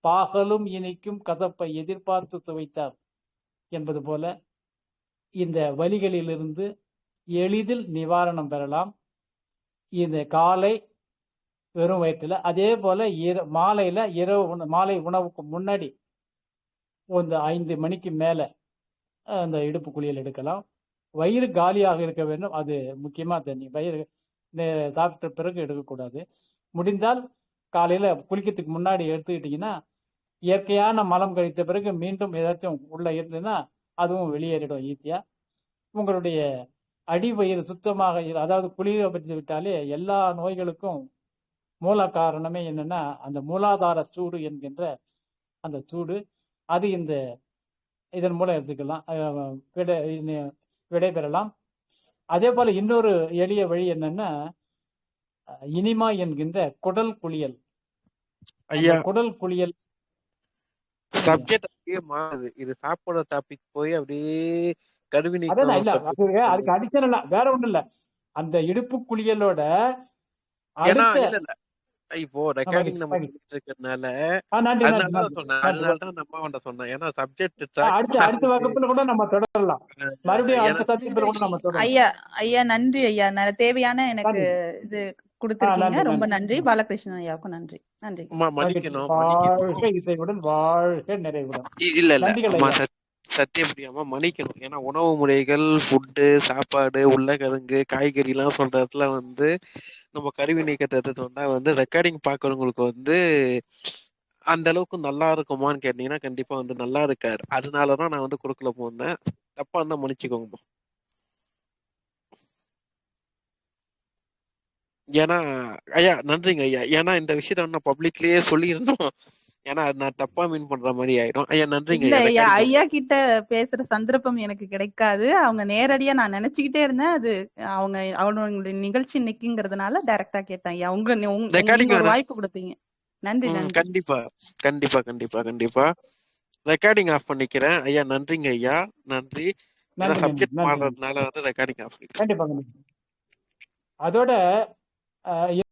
பாகலும் இனிக்கும் கசப்பை எதிர்பார்த்து துவைத்தார் என்பது போல இந்த வலிகளிலிருந்து எளிதில் நிவாரணம் பெறலாம். இந்த காலை வெறும் வயிற்றில், அதே போல மாலையில மாலை உணவுக்கு முன்னாடி இந்த 5 மணிக்கு மேல அந்த இடுப்பு குளியல் எடுக்கலாம். வயிறு காலியாக இருக்க வேண்டும். அது முக்கியமா தண்ணி வயிறு சாப்பிட்ட பிறகு எடுக்கக்கூடாது. முடிந்தால் காலையில குளிக்கிறதுக்கு முன்னாடி எடுத்துக்கிட்டீங்கன்னா, இயற்கையான மலம் கழித்த பிறகு மீண்டும் ஏதாச்சும் உள்ள இருந்ததுன்னா அதுவும் வெளியேறிடும் ஈஸியா. உங்களுடைய அடி வயிறு சுத்தமாக அதாவது குளிர பற்றி விட்டாலே எல்லா நோய்களுக்கும் மூல காரணமே என்னன்னா அந்த மூலாதார சூடு என்கின்ற அந்த சூடு. அது இதன் மூலம் எடுத்துக்கலாம், விடைபெறலாம். அதே போல இன்னொரு எளிய வழி என்னன்னா, இனிமா என்கின்ற குடல் குளியல். ஐயா குடல் குளியல் சப்ஜெக்ட் அப்படியே மாறுது. இது சாப்பிடுற டாபிக் போய் அப்படியே கருவி அதான் இல்ல, நீக்கம் அதுக்கு அடிஷனலா வேற ஒண்ணும் இல்ல. அந்த இடுப்பு குளியலோட ஏன்னா அடுத்த இல்ல இல்ல இப்போ ரெக்கார்டிங் நம்ம பண்ணிட்டு இருக்கறதுனால நன்றி அதனால நன்றி தான் நன்றி சொன்னேன். நன்றி. அதனால தான் நம்ம அவன்கிட்ட சொன்னேன். ஏன்னா சப்ஜெக்ட் அடுத்த வகுப்புல கூட நம்ம தொடரலாம். மறுபடியும் அடுத்த சப்ஜெக்ட்ல கூட நம்ம தொடரலாம். ஐயா நன்றி ஐயா. தேவையான எனக்கு நன்றி. இது கொடுத்திருக்கீங்க. நன்றி, ரொம்ப நன்றி. நன்றி. பாலகிருஷ்ணன் ஐயாவுக்கும் நன்றி. நன்றி. மன்னிக்கணும் வாழ்க இசையுடன், வாழ்க நிறைவுடன். இல்ல இல்ல நன்றிகள் அம்மா ஐயா. சத்தியப்படியாம மன்னிக்கணும். ஏன்னா உணவு முறைகள், ஃபுட்டு, சாப்பாடு, உருளைக்கிழங்கு, காய்கறி எல்லாம் சொல்றதுல வந்து நம்ம கருவி நீக்கத்தை சொன்னா ரெக்கார்டிங் பாக்குறவங்களுக்கு அந்த அளவுக்கு நல்லா இருக்குமான்னு கேட்டீங்கன்னா கண்டிப்பா நல்லா இருக்காரு. அதனாலதான் நான் குறுக்கல போனேன். தப்பா இருந்தா மன்னிச்சுக்கோங்கம்மா. ஏன்னா ஐயா நன்றிங்க ஐயா. ஏன்னா இந்த விஷயத்த நான் பப்ளிக்லயே சொல்லியிருந்தோம். ஏன்னா அது நான் தப்பா மீன் பண்ற மாதிரி ஆயிடும். ஐயா நன்றிங்க இல்ல ஐயா, ஐயா. ஐயா கிட்ட பேசுற சந்தர்ப்பம் எனக்கு கிடைக்காது. அவங்க நேரடியா நான் நினைச்சுக்கிட்டே இருந்தேன். அது அவங்களுடைய நிகழ்ச்சி நிக்குங்கிறதுனால டைரக்டா கேட்டேன் ஐயா. நீங்க ஒரு வாய்ப்பு கொடுத்தீங்க. நன்றி நன்றி. கண்டிப்பா கண்டிப்பா கண்டிப்பா கண்டிப்பா ரெக்கார்டிங் ஆஃப் பண்ணிக்கிறேன் ஐயா. நன்றிங்க ஐயா, நன்றி. ஏன்னா சப்ஜெக்ட் மாறதுனால ரெக்கார்டிங் ஆஃப் பண்ணிக்கிறேன். கண்டிப்பா கண்டிப்பா. அதோட